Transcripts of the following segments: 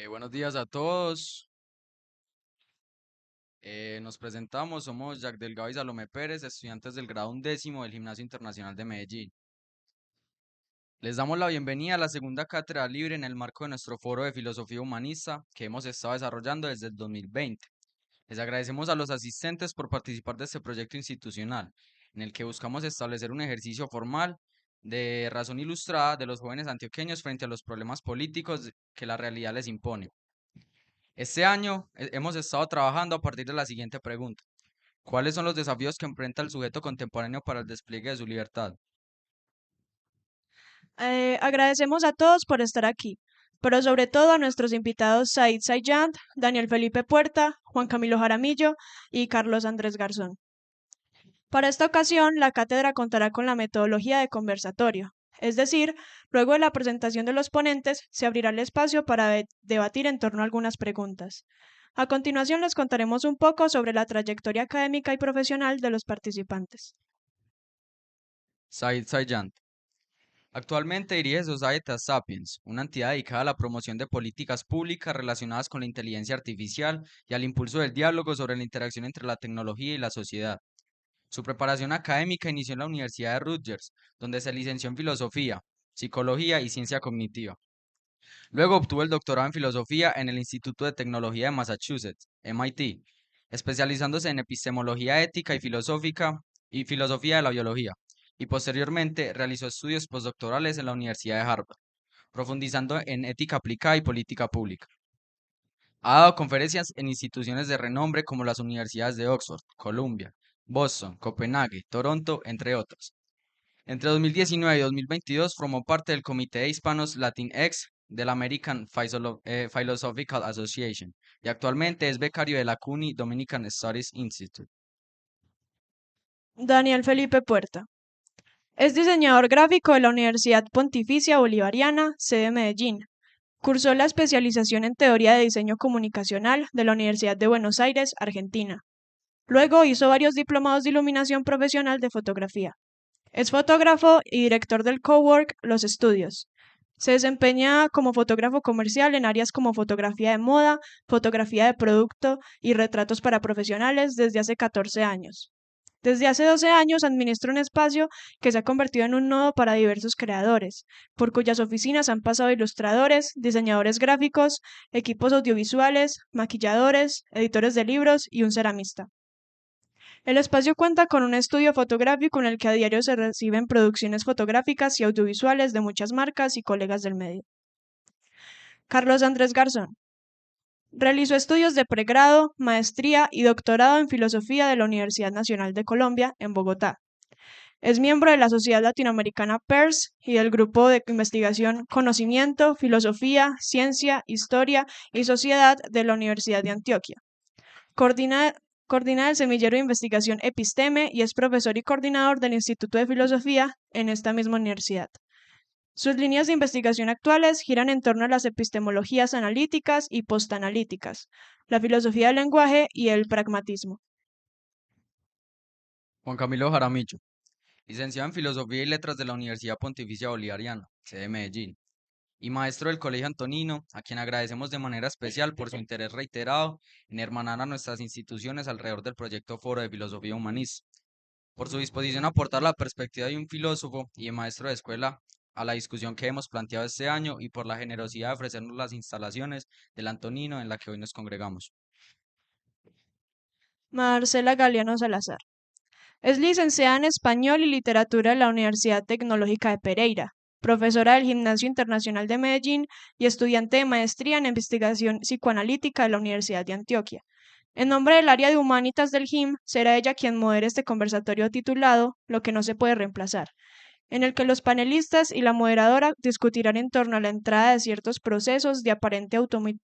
Buenos días a todos. Nos presentamos, somos Jack Delgado y Salomé Pérez, estudiantes del grado undécimo del Gimnasio Internacional de Medellín. Les damos la bienvenida a la segunda cátedra libre en el marco de nuestro foro de filosofía humanista que hemos estado desarrollando desde el 2020. Les agradecemos a los asistentes por participar de este proyecto institucional, en el que buscamos establecer un ejercicio formal de razón ilustrada de los jóvenes antioqueños frente a los problemas políticos que la realidad les impone. Este año hemos estado trabajando a partir de la siguiente pregunta. ¿Cuáles son los desafíos que enfrenta el sujeto contemporáneo para el despliegue de su libertad? Agradecemos a todos por estar aquí, pero sobre todo a nuestros invitados Said Sayant, Daniel Felipe Puerta, Juan Camilo Jaramillo y Carlos Andrés Garzón. Para esta ocasión, la cátedra contará con la metodología de conversatorio, es decir, luego de la presentación de los ponentes, se abrirá el espacio para debatir en torno a algunas preguntas. A continuación, les contaremos un poco sobre la trayectoria académica y profesional de los participantes. Said Sayant. Actualmente dirige Societas Sapiens, una entidad dedicada a la promoción de políticas públicas relacionadas con la inteligencia artificial y al impulso del diálogo sobre la interacción entre la tecnología y la sociedad. Su preparación académica inició en la Universidad de Rutgers, donde se licenció en filosofía, psicología y ciencia cognitiva. Luego obtuvo el doctorado en filosofía en el Instituto de Tecnología de Massachusetts, MIT, especializándose en epistemología ética y filosófica y filosofía de la biología, y posteriormente realizó estudios postdoctorales en la Universidad de Harvard, profundizando en ética aplicada y política pública. Ha dado conferencias en instituciones de renombre como las universidades de Oxford, Columbia, Boston, Copenhague, Toronto, entre otras. Entre 2019 y 2022 formó parte del Comité de Hispanos Latinx de la American Philosophical Association y actualmente es becario de la CUNY Dominican Studies Institute. Daniel Felipe Puerta. Es diseñador gráfico de la Universidad Pontificia Bolivariana, sede Medellín. Cursó la especialización en teoría de diseño comunicacional de la Universidad de Buenos Aires, Argentina. Luego hizo varios diplomados de iluminación profesional de fotografía. Es fotógrafo y director del cowork Los Estudios. Se desempeña como fotógrafo comercial en áreas como fotografía de moda, fotografía de producto y retratos para profesionales desde hace 14 años. Desde hace 12 años administra un espacio que se ha convertido en un nodo para diversos creadores, por cuyas oficinas han pasado ilustradores, diseñadores gráficos, equipos audiovisuales, maquilladores, editores de libros y un ceramista. El espacio cuenta con un estudio fotográfico en el que a diario se reciben producciones fotográficas y audiovisuales de muchas marcas y colegas del medio. Carlos Andrés Garzón. Realizó estudios de pregrado, maestría y doctorado en filosofía de la Universidad Nacional de Colombia, en Bogotá. Es miembro de la Sociedad Latinoamericana PERS y del grupo de investigación Conocimiento, Filosofía, Ciencia, Historia y Sociedad de la Universidad de Antioquia. Coordina, coordina el semillero de investigación Episteme y es profesor y coordinador del Instituto de Filosofía en esta misma universidad. Sus líneas de investigación actuales giran en torno a las epistemologías analíticas y postanalíticas, la filosofía del lenguaje y el pragmatismo. Juan Camilo Jaramillo, licenciado en Filosofía y Letras de la Universidad Pontificia Bolivariana, sede de Medellín, y maestro del Colegio Antonino, a quien agradecemos de manera especial por su interés reiterado en hermanar a nuestras instituciones alrededor del proyecto Foro de Filosofía Humanista, por su disposición a aportar la perspectiva de un filósofo y de maestro de escuela a la discusión que hemos planteado este año y por la generosidad de ofrecernos las instalaciones del Antonino en la que hoy nos congregamos. Marcela Galeano Salazar. Es licenciada en Español y Literatura de la Universidad Tecnológica de Pereira, profesora del Gimnasio Internacional de Medellín y estudiante de maestría en investigación psicoanalítica de la Universidad de Antioquia. En nombre del área de Humanitas del GIM, será ella quien modere este conversatorio titulado Lo que no se puede reemplazar, en el que los panelistas y la moderadora discutirán en torno a la entrada de ciertos procesos de aparente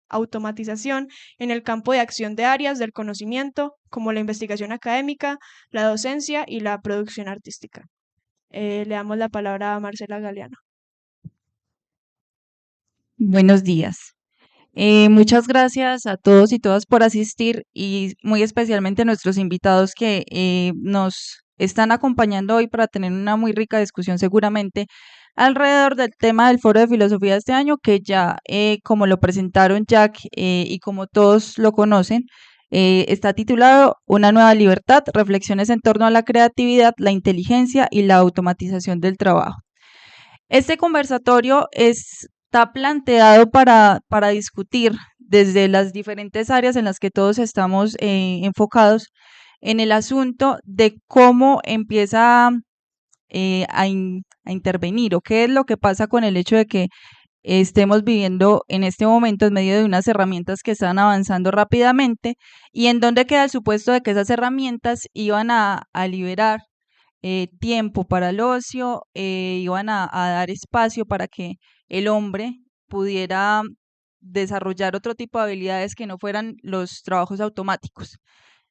automatización en el campo de acción de áreas del conocimiento, como la investigación académica, la docencia y la producción artística. Le damos la palabra a Marcela Galeano. Buenos días. Muchas gracias a todos y todas por asistir y muy especialmente a nuestros invitados que nos están acompañando hoy para tener una muy rica discusión seguramente alrededor del tema del Foro de Filosofía de este año, que ya, como lo presentaron Jack y como todos lo conocen, está titulado Una nueva libertad, reflexiones en torno a la creatividad, la inteligencia y la automatización del trabajo. Este conversatorio está planteado para discutir desde las diferentes áreas en las que todos estamos enfocados en el asunto de cómo empieza a intervenir o qué es lo que pasa con el hecho de que estemos viviendo en este momento en medio de unas herramientas que están avanzando rápidamente y en dónde queda el supuesto de que esas herramientas iban a liberar tiempo para el ocio, iban a dar espacio para que el hombre pudiera desarrollar otro tipo de habilidades que no fueran los trabajos automáticos,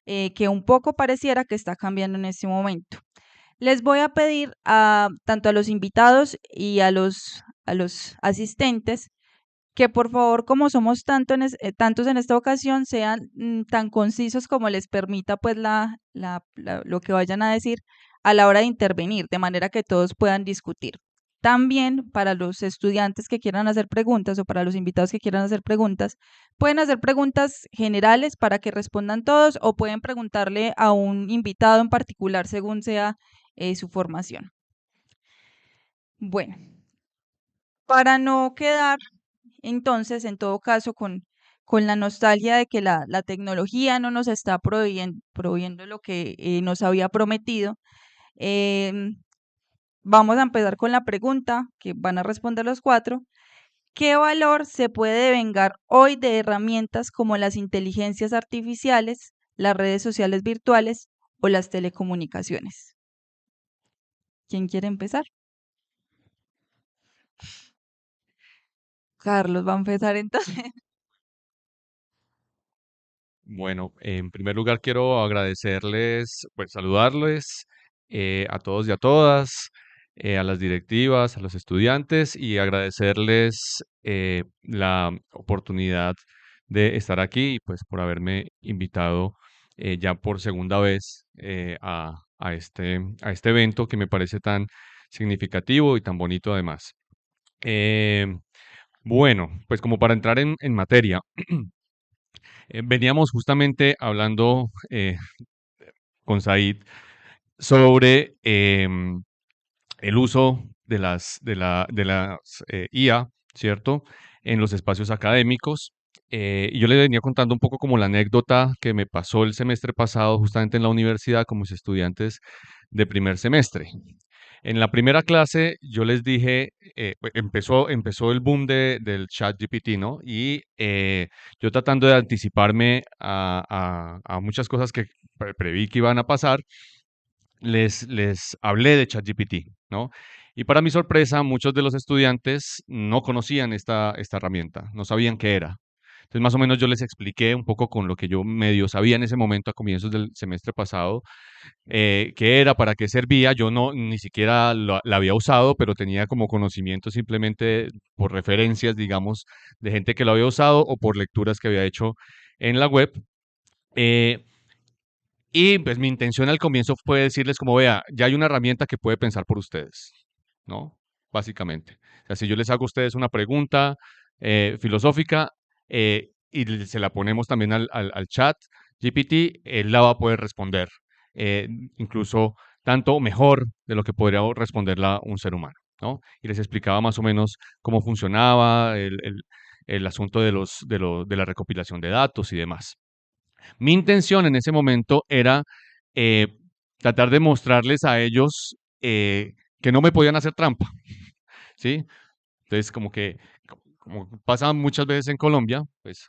que un poco pareciera que está cambiando en este momento. Les voy a pedir tanto a los invitados y a los asistentes que por favor, como somos tantos en esta ocasión, sean tan concisos como les permita pues lo que vayan a decir a la hora de intervenir, de manera que todos puedan discutir. También para los estudiantes que quieran hacer preguntas o para los invitados que quieran hacer preguntas, pueden hacer preguntas generales para que respondan todos o pueden preguntarle a un invitado en particular según sea su formación. Bueno, para no quedar entonces, en todo caso, con la nostalgia de que la tecnología no nos está proveyendo lo que nos había prometido, em, vamos a empezar con la pregunta que van a responder los cuatro. ¿Qué valor se puede vengar hoy de herramientas como las inteligencias artificiales, las redes sociales virtuales o las telecomunicaciones? ¿Quién quiere empezar? Carlos va a empezar entonces. Bueno, en primer lugar quiero agradecerles, pues saludarles a todos y a todas, a las directivas, a los estudiantes y agradecerles la oportunidad de estar aquí y pues por haberme invitado ya por segunda vez a este evento que me parece tan significativo y tan bonito además. Eh, bueno, pues como para entrar en materia. Veníamos justamente hablando con Said sobre el uso de las IA, ¿cierto? En los espacios académicos. Y yo le venía contando un poco como la anécdota que me pasó el semestre pasado justamente en la universidad con mis estudiantes de primer semestre. En la primera clase yo les dije, empezó el boom del chat GPT, ¿no? Y yo tratando de anticiparme a muchas cosas que preví que iban a pasar, les hablé de ChatGPT, ¿no? Y para mi sorpresa, muchos de los estudiantes no conocían esta herramienta, no sabían qué era. Entonces, más o menos yo les expliqué un poco con lo que yo medio sabía en ese momento a comienzos del semestre pasado, qué era, para qué servía. Yo no ni siquiera la había usado, pero tenía como conocimiento simplemente por referencias, digamos, de gente que lo había usado o por lecturas que había hecho en la web. Eh, y pues mi intención al comienzo fue decirles como, vea, ya hay una herramienta que puede pensar por ustedes, ¿no? Básicamente. O sea, si yo les hago a ustedes una pregunta filosófica y se la ponemos también al chat GPT, él la va a poder responder, eh, incluso tanto mejor de lo que podría responderla un ser humano, ¿no? Y les explicaba más o menos cómo funcionaba el asunto de la recopilación de datos y demás. Mi intención en ese momento era eh, tratar de mostrarles a ellos que no me podían hacer trampa, ¿sí? Entonces, como pasa muchas veces en Colombia, pues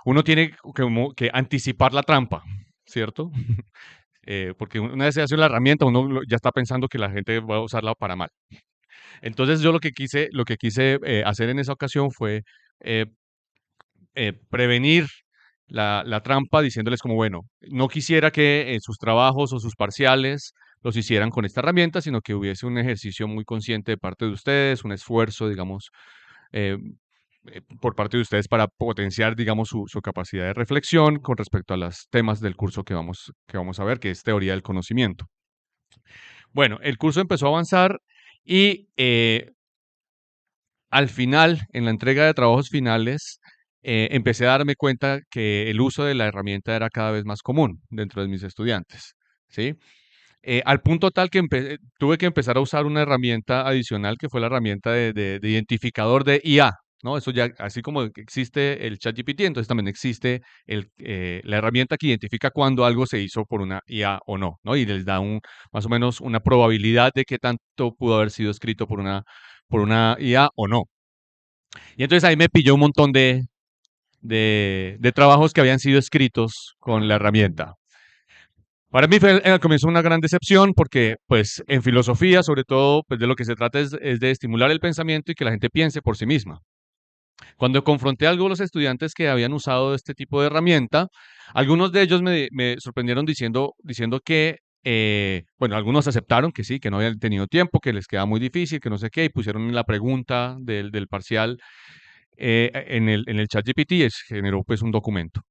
uno tiene como que anticipar la trampa, ¿cierto? Porque una vez se hace la herramienta, uno ya está pensando que la gente va a usarla para mal. Entonces, yo lo que quise hacer en esa ocasión fue eh, prevenir la trampa diciéndoles como, bueno, no quisiera que sus trabajos o sus parciales los hicieran con esta herramienta, sino que hubiese un ejercicio muy consciente de parte de ustedes, un esfuerzo, digamos, eh, por parte de ustedes para potenciar, digamos, su capacidad de reflexión con respecto a los temas del curso que vamos a ver, que es teoría del conocimiento. Bueno, el curso empezó a avanzar y al final, en la entrega de trabajos finales, empecé a darme cuenta que el uso de la herramienta era cada vez más común dentro de mis estudiantes, ¿sí? Al punto tal que tuve que empezar a usar una herramienta adicional que fue la herramienta de identificador de IA, ¿no? Eso ya, así como existe el ChatGPT, entonces también existe la herramienta que identifica cuando algo se hizo por una IA o no, ¿no? Y les da más o menos una probabilidad de qué tanto pudo haber sido escrito por una IA o no. Y entonces ahí me pilló un montón de trabajos que habían sido escritos con la herramienta. Para mí fue al comienzo una gran decepción porque, pues, en filosofía, sobre todo, pues de lo que se trata es de estimular el pensamiento y que la gente piense por sí misma. Cuando confronté a algunos estudiantes que habían usado este tipo de herramienta, algunos de ellos me sorprendieron diciendo que, bueno, algunos aceptaron que sí, que no habían tenido tiempo, que les quedaba muy difícil, que no sé qué, y pusieron la pregunta del parcial en el ChatGPT y generó pues un documento.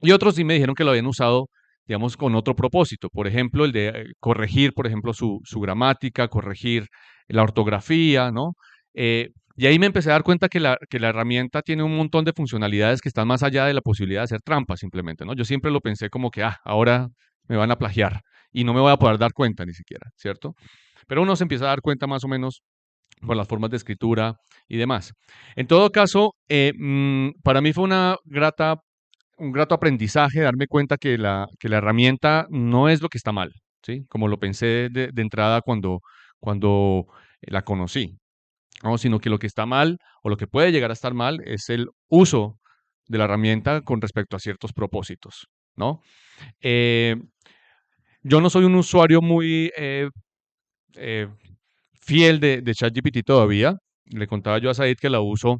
Y otros sí me dijeron que lo habían usado, digamos, con otro propósito. Por ejemplo, el de corregir, por ejemplo, su gramática, corregir la ortografía, ¿no? Y ahí me empecé a dar cuenta que la herramienta tiene un montón de funcionalidades que están más allá de la posibilidad de hacer trampas, simplemente, ¿no? Yo siempre lo pensé como que, ahora me van a plagiar y no me voy a poder dar cuenta ni siquiera, ¿cierto? Pero uno se empieza a dar cuenta más o menos por las formas de escritura y demás. En todo caso, para mí fue un grato aprendizaje darme cuenta que la herramienta no es lo que está mal, ¿sí? Como lo pensé de entrada cuando la conocí, ¿no? Sino que lo que está mal o lo que puede llegar a estar mal es el uso de la herramienta con respecto a ciertos propósitos, ¿no? Eh, yo no soy un usuario muy eh, fiel de ChatGPT todavía. Le contaba yo a Said que la uso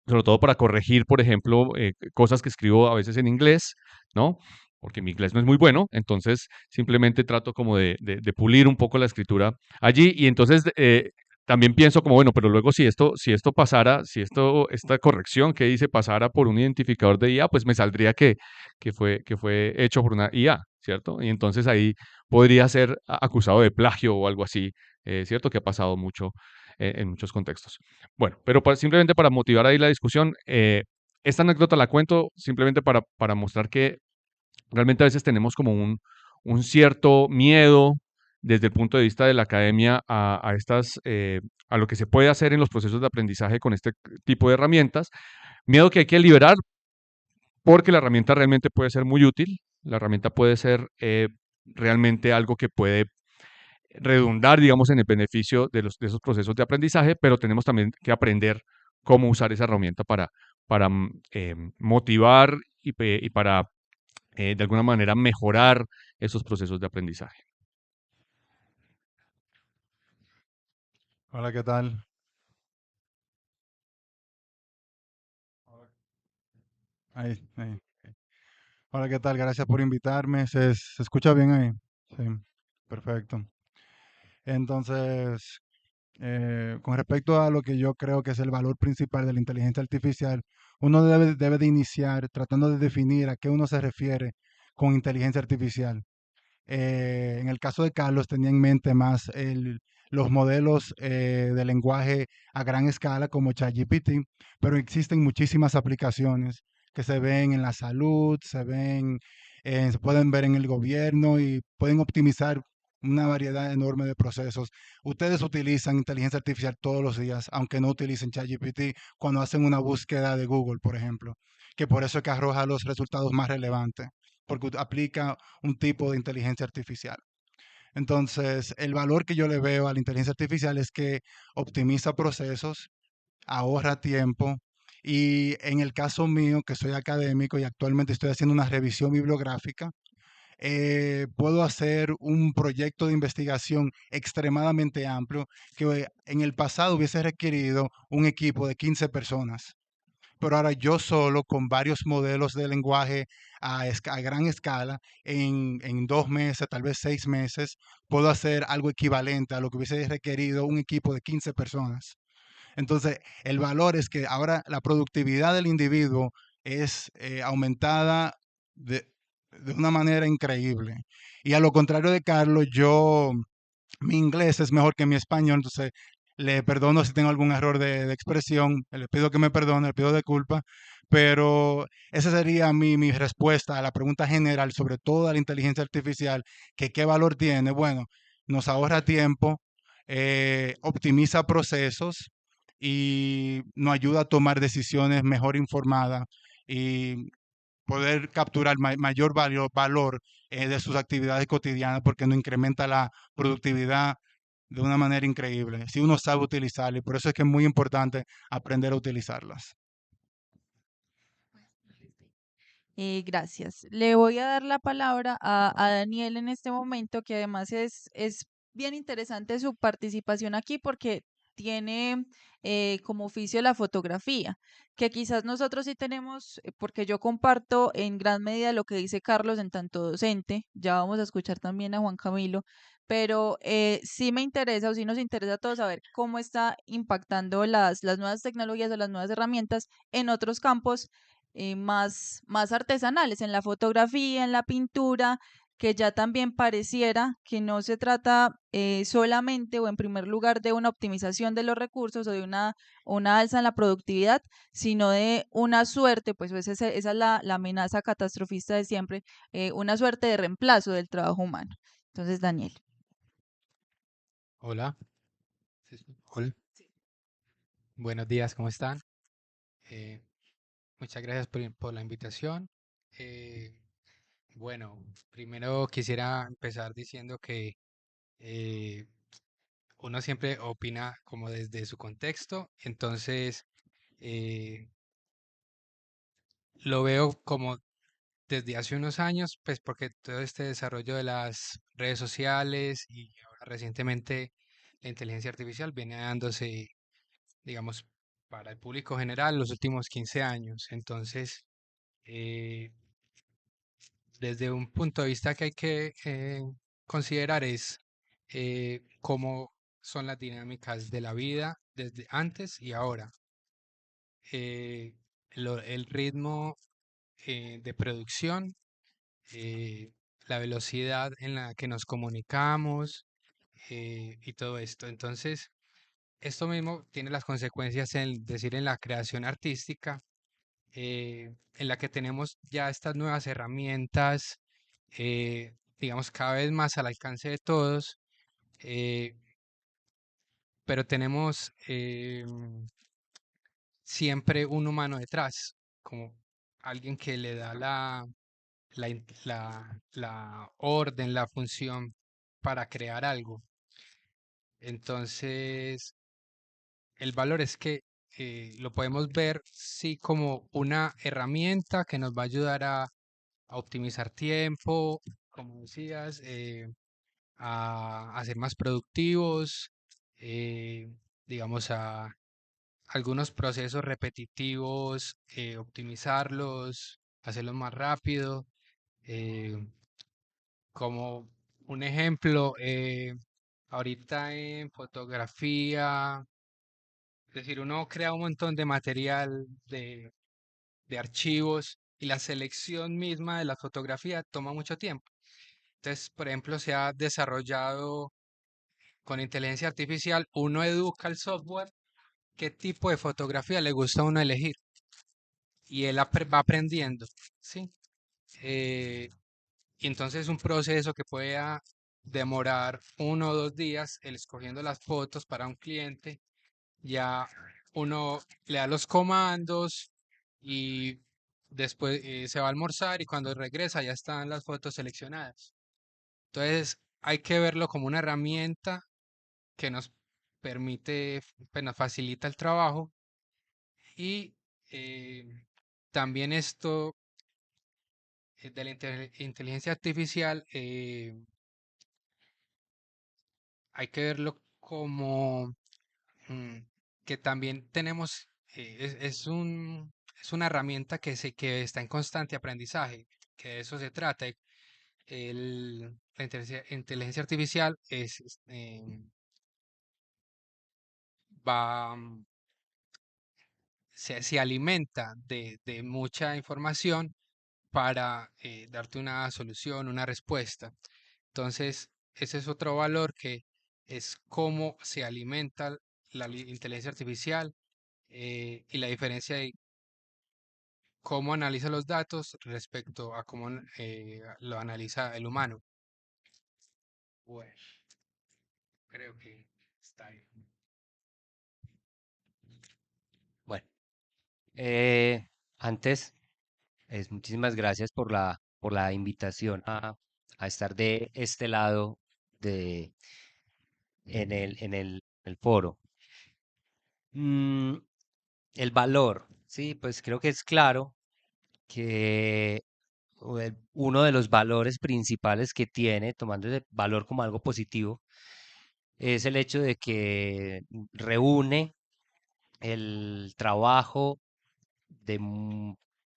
sobre todo para corregir, por ejemplo, cosas que escribo a veces en inglés, ¿no? Porque mi inglés no es muy bueno, entonces simplemente trato como de pulir un poco la escritura allí y entonces también pienso como, bueno, pero luego si esto pasara, esta corrección que hice pasara por un identificador de IA, pues me saldría que fue hecho por una IA, ¿cierto? Y entonces ahí podría ser acusado de plagio o algo así, ¿cierto? Que ha pasado mucho en muchos contextos. Bueno, pero simplemente para motivar ahí la discusión, esta anécdota la cuento simplemente para mostrar que realmente a veces tenemos como un cierto miedo desde el punto de vista de la academia a lo que se puede hacer en los procesos de aprendizaje con este tipo de herramientas. Miedo que hay que liberar porque la herramienta realmente puede ser muy útil, la herramienta puede ser realmente algo que puede redundar, digamos, en el beneficio de esos procesos de aprendizaje, pero tenemos también que aprender cómo usar esa herramienta para motivar y para, de alguna manera, mejorar esos procesos de aprendizaje. Hola, ¿qué tal? Ahí, ahí. Hola, ¿qué tal? Gracias por invitarme. ¿Se escucha bien ahí? Sí, perfecto. Entonces, con respecto a lo que yo creo que es el valor principal de la inteligencia artificial, uno debe de iniciar tratando de definir a qué uno se refiere con inteligencia artificial. En el caso de Carlos tenía en mente más los modelos de lenguaje a gran escala como ChatGPT, pero existen muchísimas aplicaciones que se ven en la salud, se pueden ver en el gobierno y pueden optimizar una variedad enorme de procesos. Ustedes utilizan inteligencia artificial todos los días, aunque no utilicen ChatGPT cuando hacen una búsqueda de Google, por ejemplo, que por eso es que arroja los resultados más relevantes, porque aplica un tipo de inteligencia artificial. Entonces, el valor que yo le veo a la inteligencia artificial es que optimiza procesos, ahorra tiempo y en el caso mío, que soy académico y actualmente estoy haciendo una revisión bibliográfica, puedo hacer un proyecto de investigación extremadamente amplio que en el pasado hubiese requerido un equipo de 15 personas, pero ahora yo solo con varios modelos de lenguaje a gran escala, en 2 meses, tal vez 6 meses, puedo hacer algo equivalente a lo que hubiese requerido un equipo de 15 personas. Entonces, el valor es que ahora la productividad del individuo es aumentada de una manera increíble. Y a lo contrario de Carlos, yo Mi inglés es mejor que mi español, entonces le perdono si tengo algún error de expresión, le pido que me perdone, le pido de culpa, pero esa sería mi respuesta a la pregunta general sobre toda la inteligencia artificial, que qué valor tiene. Bueno, nos ahorra tiempo, optimiza procesos y nos ayuda a tomar decisiones mejor informadas y poder capturar mayor valor de sus actividades cotidianas porque nos incrementa la productividad de una manera increíble, si uno sabe utilizarla, y por eso es que es muy importante aprender a utilizarlas. Gracias. Le voy a dar la palabra a Daniel en este momento, que además es bien interesante su participación aquí porque tiene como oficio la fotografía, que quizás nosotros sí tenemos, porque yo comparto en gran medida lo que dice Carlos en tanto docente, ya vamos a escuchar también a Juan Camilo, pero sí me interesa o sí nos interesa a todos saber cómo está impactando las nuevas tecnologías o las nuevas herramientas en otros campos más artesanales, en la fotografía, en la pintura, que ya también pareciera que no se trata solamente o en primer lugar de una optimización de los recursos o de una alza en la productividad, sino de una suerte, pues esa es la amenaza catastrofista de siempre, una suerte de reemplazo del trabajo humano. Entonces, Daniel. Hola, hola, buenos días, ¿cómo están? Eh, Muchas gracias por la invitación. Eh, bueno, primero quisiera empezar diciendo que eh, uno siempre opina como desde su contexto, entonces eh, lo veo como desde hace unos años, pues porque todo este desarrollo de las redes sociales y ahora recientemente la inteligencia artificial viene dándose, digamos, para el público general los últimos 15 años. Entonces, eh, desde un punto de vista que hay que considerar es cómo son las dinámicas de la vida desde antes y ahora. Eh, el ritmo de producción, eh, la velocidad en la que nos comunicamos y todo esto. Entonces, esto mismo tiene las consecuencias en decir en la creación artística, en la que tenemos ya estas nuevas herramientas, digamos, cada vez más al alcance de todos, eh, pero tenemos siempre un humano detrás, como alguien que le da la orden, la función para crear algo. Entonces, el valor es que lo podemos ver, sí, como una herramienta que nos va a ayudar a optimizar tiempo, como decías, a ser más productivos, eh, digamos, a algunos procesos repetitivos, optimizarlos, hacerlos más rápido. eh, Como un ejemplo, ahorita en fotografía, es decir, uno crea un montón de material de archivos y la selección misma de la fotografía toma mucho tiempo. Entonces, por ejemplo, se ha desarrollado con inteligencia artificial, uno educa al software qué tipo de fotografía le gusta a uno elegir y él va aprendiendo, ¿sí? Eh, y entonces es un proceso que puede demorar 1 o 2 días el escogiendo las fotos para un cliente. Ya uno le da los comandos y después se va a almorzar y cuando regresa ya están las fotos seleccionadas. Entonces hay que verlo como una herramienta que nos permite, pues nos facilita el trabajo y eh, también esto de la inteligencia artificial hay que verlo como mm, que también tenemos, es una herramienta que está en constante aprendizaje, que de eso se trata. La inteligencia artificial va, se alimenta de mucha información para darte una solución, una respuesta. Entonces, ese es otro valor es cómo se alimenta la inteligencia artificial y la diferencia de cómo analiza los datos respecto a cómo lo analiza el humano. Bueno, creo que está bien. Bueno, antes, muchísimas gracias por la invitación a estar de este lado de, el foro. Mm, el valor, sí, pues creo que es claro que uno de los valores principales que tiene, tomando ese valor como algo positivo, es el hecho de que reúne el trabajo de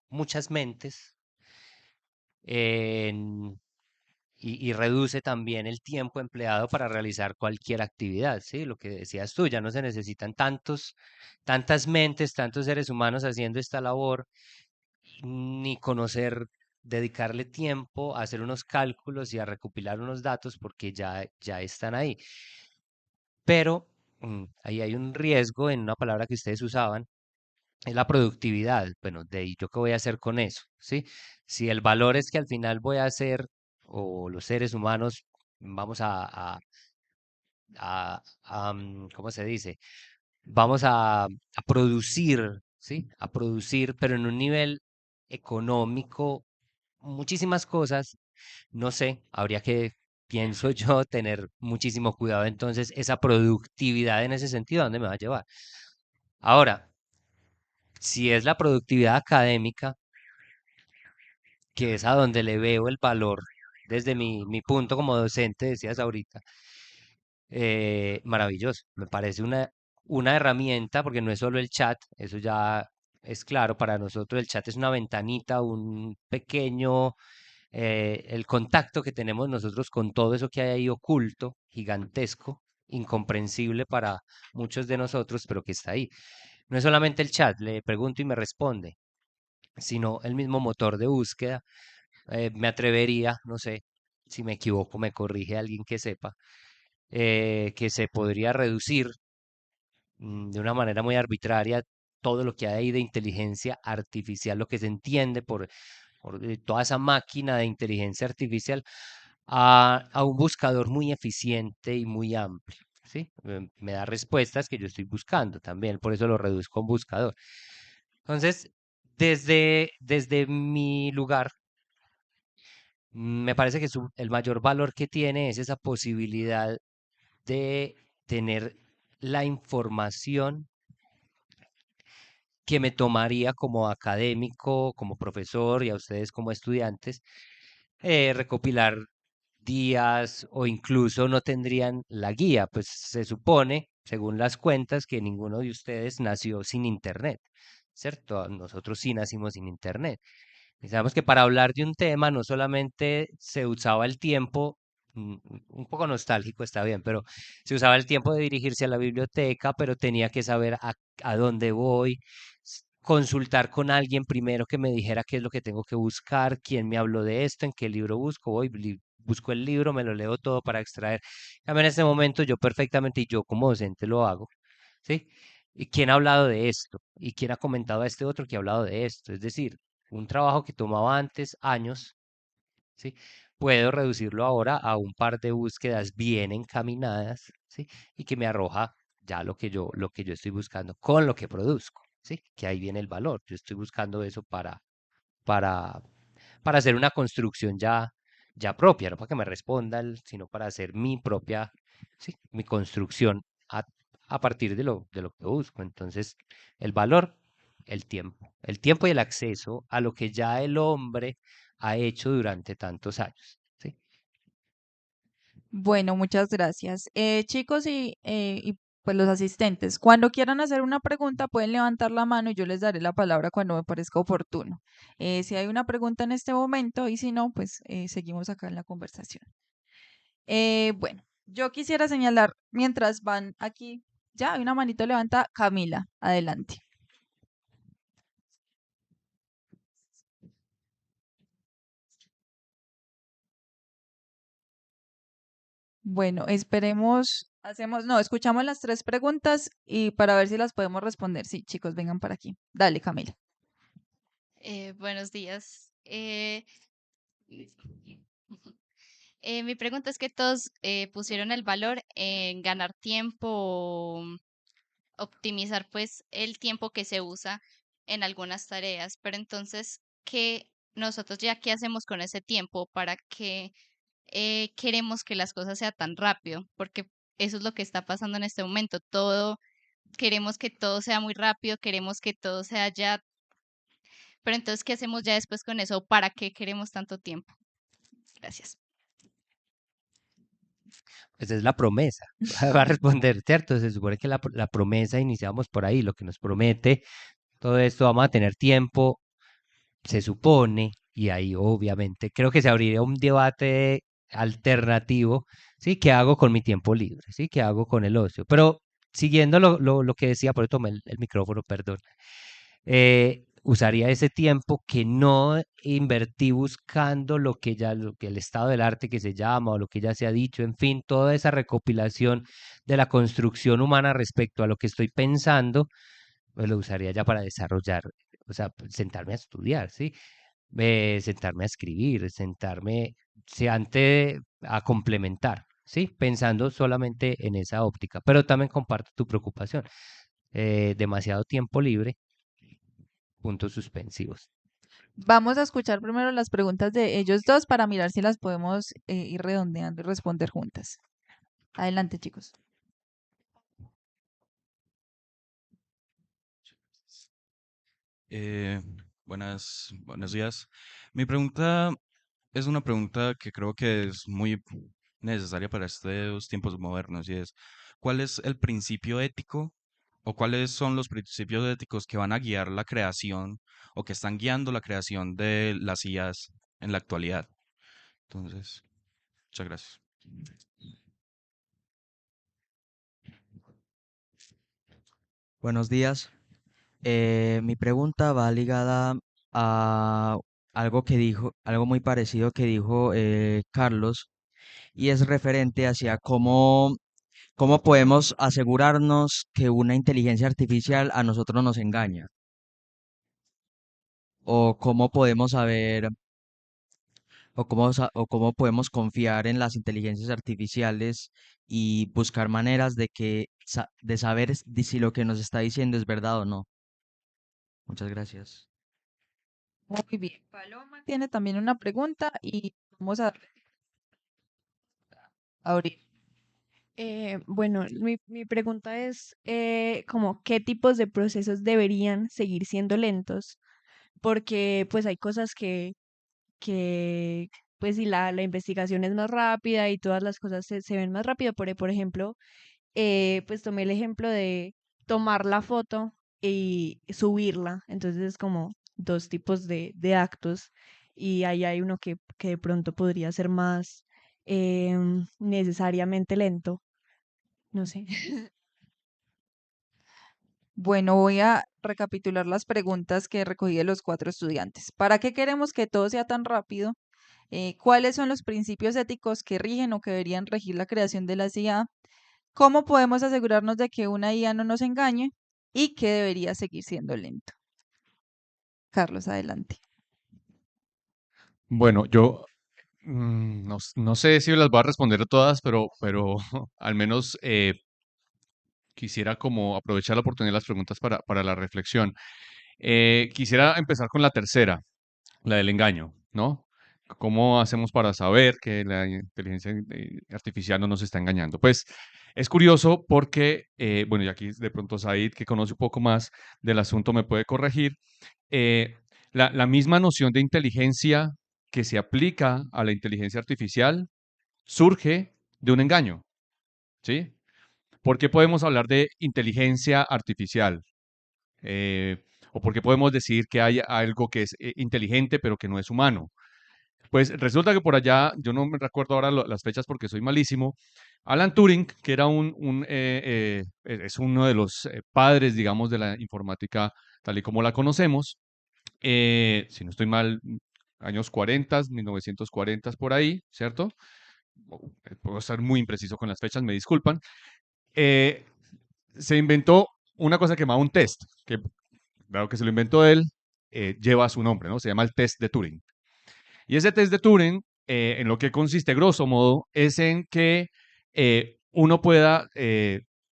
muchas mentes en- y reduce también el tiempo empleado para realizar cualquier actividad, ¿sí? Lo que decías tú, ya no se necesitan tantas mentes, tantos seres humanos haciendo esta labor, ni conocer, dedicarle tiempo a hacer unos cálculos y a recopilar unos datos porque ya están ahí. Pero ahí hay un riesgo en una palabra que ustedes usaban, es la productividad. Bueno, de ahí yo qué voy a hacer con eso, ¿sí? Si el valor es que al final voy a hacer, o los seres humanos vamos ¿cómo se dice? Vamos a producir, ¿sí? A producir, pero en un nivel económico, muchísimas cosas, no sé, habría que, pienso yo, tener muchísimo cuidado entonces esa productividad en ese sentido, ¿a dónde me va a llevar? Ahora, si es la productividad académica, que es a donde le veo el valor desde mi punto como docente, decías ahorita, maravilloso. Me parece una herramienta, porque no es solo el chat, eso ya es claro para nosotros. El chat es una ventanita, un pequeño, el contacto que tenemos nosotros con todo eso que hay ahí oculto, gigantesco, incomprensible para muchos de nosotros, pero que está ahí. No es solamente el chat, le pregunto y me responde, sino el mismo motor de búsqueda. Me atrevería, no sé, si me equivoco, me corrige alguien que sepa, que se podría reducir de una manera muy arbitraria todo lo que hay ahí de inteligencia artificial, lo que se entiende por toda esa máquina de inteligencia artificial a un buscador muy eficiente y muy amplio. ¿Sí? Me da respuestas que yo estoy buscando también, por eso lo reduzco a un buscador. Entonces, desde mi lugar, me parece que el mayor valor que tiene es esa posibilidad de tener la información que me tomaría como académico, como profesor y a ustedes como estudiantes, recopilar días o incluso no tendrían la guía, pues se supone, según las cuentas, que ninguno de ustedes nació sin internet, ¿cierto? Nosotros sí nacimos sin internet. Y sabemos que para hablar de un tema no solamente se usaba el tiempo, un poco nostálgico está bien, pero se usaba el tiempo de dirigirse a la biblioteca, pero tenía que saber a dónde voy, consultar con alguien primero que me dijera qué es lo que tengo que buscar, quién me habló de esto, en qué libro busco, voy, busco el libro, me lo leo todo para extraer. En este momento yo perfectamente, y yo como docente lo hago, ¿sí? ¿Y quién ha hablado de esto? ¿Y quién ha comentado a este otro que ha hablado de esto? Es decir, un trabajo que tomaba antes años, ¿sí? Puedo reducirlo ahora a un par de búsquedas bien encaminadas, ¿sí? Y que me arroja ya lo que yo estoy buscando con lo que produzco, ¿sí? Que ahí viene el valor. Yo estoy buscando eso para, para hacer una construcción ya propia, no para que me respondan, sino para hacer mi propia, ¿sí? Mi construcción a, a partir de lo que busco. Entonces, el valor, el tiempo y el acceso a lo que ya el hombre ha hecho durante tantos años, ¿sí? Bueno, muchas gracias. Chicos pues los asistentes, cuando quieran hacer una pregunta pueden levantar la mano y yo les daré la palabra cuando me parezca oportuno. Si hay una pregunta en este momento y si no, pues seguimos acá en la conversación. Bueno, yo quisiera señalar mientras van aquí, ya hay una manito levanta, Camila, adelante. Bueno, esperemos No, escuchamos las tres preguntas y para ver si las podemos responder. Sí, chicos, vengan para aquí. Dale, Camila. Buenos días. Mi pregunta es que todos pusieron el valor en ganar tiempo, o optimizar pues el tiempo que se usa en algunas tareas, pero entonces, ¿qué nosotros ya qué hacemos con ese tiempo? ¿Para qué queremos que las cosas sean tan rápido? Porque eso es lo que está pasando en este momento. Queremos que todo sea muy rápido, queremos que todo sea ya, pero entonces, ¿qué hacemos ya después con eso? ¿Para qué queremos tanto tiempo? Gracias. Esa es la promesa. Va a responder, ¿cierto? Se supone que la promesa iniciamos por ahí, lo que nos promete todo esto, vamos a tener tiempo, se supone, y ahí obviamente creo que se abriría un debate alternativo, ¿sí? ¿Qué hago con mi tiempo libre? ¿Sí? ¿Qué hago con el ocio? Pero siguiendo lo que decía, por eso tomé el micrófono, perdón, usaría ese tiempo que no invertí buscando lo que el estado del arte que se llama o lo que ya se ha dicho, en fin, toda esa recopilación de la construcción humana respecto a lo que estoy pensando, pues lo usaría ya para desarrollar, o sea, sentarme a estudiar, ¿sí? Sentarme a escribir, sentarme, a complementar, ¿sí? Pensando solamente en esa óptica, pero también comparto tu preocupación. Demasiado tiempo libre, puntos suspensivos. Vamos a escuchar primero las preguntas de ellos dos para mirar si las podemos ir redondeando y responder juntas. Adelante, chicos. Eh, buenos días. Mi pregunta es una pregunta que creo que es muy necesaria para estos tiempos modernos y es, ¿cuál es el principio ético o cuáles son los principios éticos que van a guiar la creación o que están guiando la creación de las IAs en la actualidad? Entonces, muchas gracias. Buenos días. Mi pregunta va ligada a algo muy parecido que dijo Carlos, y es referente hacia cómo podemos asegurarnos que una inteligencia artificial a nosotros nos engaña, o cómo podemos saber, o cómo podemos confiar en las inteligencias artificiales y buscar maneras de saber si lo que nos está diciendo es verdad o no. Muchas gracias. Muy bien. Paloma tiene también una pregunta y vamos a abrir. Bueno, mi pregunta es como qué tipos de procesos deberían seguir siendo lentos, porque pues hay cosas que pues si la investigación es más rápida y todas las cosas se ven más rápido, por ejemplo, pues tomé el ejemplo de tomar la foto y subirla, entonces es como dos tipos de actos y ahí hay uno que de pronto podría ser más necesariamente lento, no sé. Bueno, voy a recapitular las preguntas que recogí de los cuatro estudiantes. ¿Para qué queremos que todo sea tan rápido? ¿Cuáles son los principios éticos que rigen o que deberían regir la creación de la IA? ¿Cómo podemos asegurarnos de que una IA no nos engañe? ¿Y qué debería seguir siendo lento? Carlos, adelante. Bueno, yo no sé si las voy a responder todas, pero al menos quisiera como aprovechar la oportunidad de las preguntas para la reflexión. Quisiera empezar con la tercera, la del engaño, ¿no? ¿Cómo hacemos para saber que la inteligencia artificial no nos está engañando? Pues es curioso porque, bueno, y aquí de pronto Said, que conoce un poco más del asunto, me puede corregir. eh, la misma noción de inteligencia que se aplica a la inteligencia artificial surge de un engaño, ¿sí? ¿Por qué podemos hablar de inteligencia artificial? ¿O por qué podemos decir que hay algo que es inteligente pero que no es humano? Pues resulta que por allá, yo no me recuerdo ahora las fechas porque soy malísimo, Alan Turing, que era es uno de los padres, digamos, de la informática tal y como la conocemos, si no estoy mal, años 40, 1940 por ahí, ¿cierto? puedo estar muy impreciso con las fechas, me disculpan, eh, se inventó una cosa que se llama un test, que dado que se lo inventó él, lleva su nombre, ¿no? Se llama el test de Turing. Y ese test de Turing, en lo que consiste, grosso modo, es en que uno pueda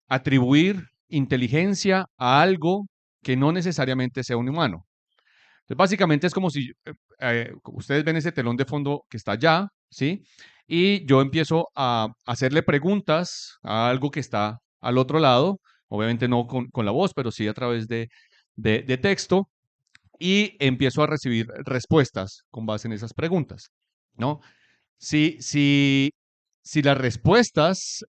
atribuir inteligencia a algo que no necesariamente sea un humano. Entonces, básicamente es como si ustedes ven ese telón de fondo que está allá, ¿sí? Y yo empiezo a hacerle preguntas a algo que está al otro lado, obviamente no con la voz, pero sí a través de texto, y empiezo a recibir respuestas con base en esas preguntas, ¿no? Si, si, si las respuestas,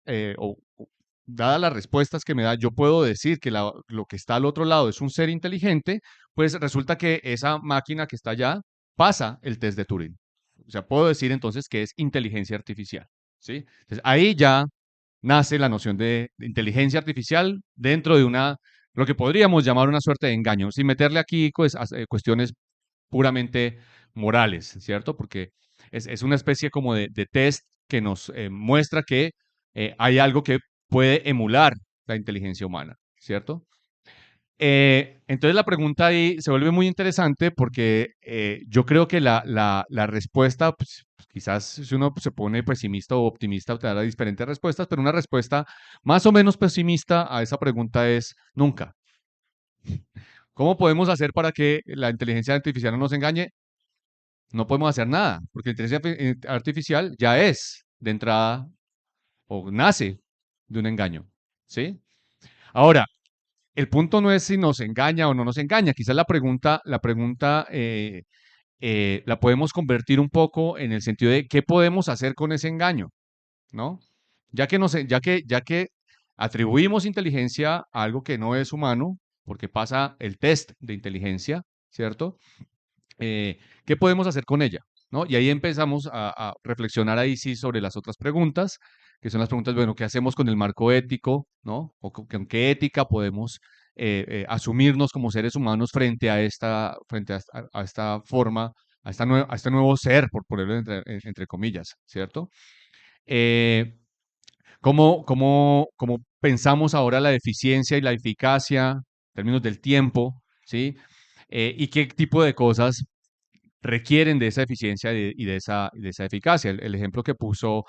dadas las respuestas que me da, yo puedo decir que lo que está al otro lado es un ser inteligente, pues resulta que esa máquina que está allá pasa el test de Turing. O sea, puedo decir entonces que es inteligencia artificial, ¿sí? Entonces, ahí ya nace la noción de inteligencia artificial dentro de lo que podríamos llamar una suerte de engaño, sin meterle aquí pues, cuestiones puramente morales, ¿cierto? Porque es una especie como de test que nos muestra que hay algo que puede emular la inteligencia humana, ¿cierto? Entonces la pregunta ahí se vuelve muy interesante porque yo creo que la respuesta, pues, quizás si uno se pone pesimista o optimista, te dará diferentes respuestas, pero una respuesta más o menos pesimista a esa pregunta es nunca. ¿Cómo podemos hacer para que la inteligencia artificial no nos engañe? No podemos hacer nada, porque la inteligencia artificial ya es de entrada o nace de un engaño, ¿sí? Ahora, el punto no es si nos engaña o no nos engaña. Quizás la pregunta la podemos convertir un poco en el sentido de qué podemos hacer con ese engaño, ¿no? Ya que atribuimos inteligencia a algo que no es humano, porque pasa el test de inteligencia, ¿cierto? ¿Qué podemos hacer con ella? ¿No? Y ahí empezamos a reflexionar ahí sí sobre las otras preguntas, que son las preguntas, bueno, ¿qué hacemos con el marco ético? ¿No? O con qué ética podemos asumirnos como seres humanos frente a esta forma, a este nuevo ser, por ponerlo entre comillas, ¿cierto? Eh, ¿cómo pensamos ahora la eficiencia y la eficacia en términos del tiempo, ¿sí? Y qué tipo de cosas requieren de esa eficiencia y de esa eficacia. El ejemplo que puso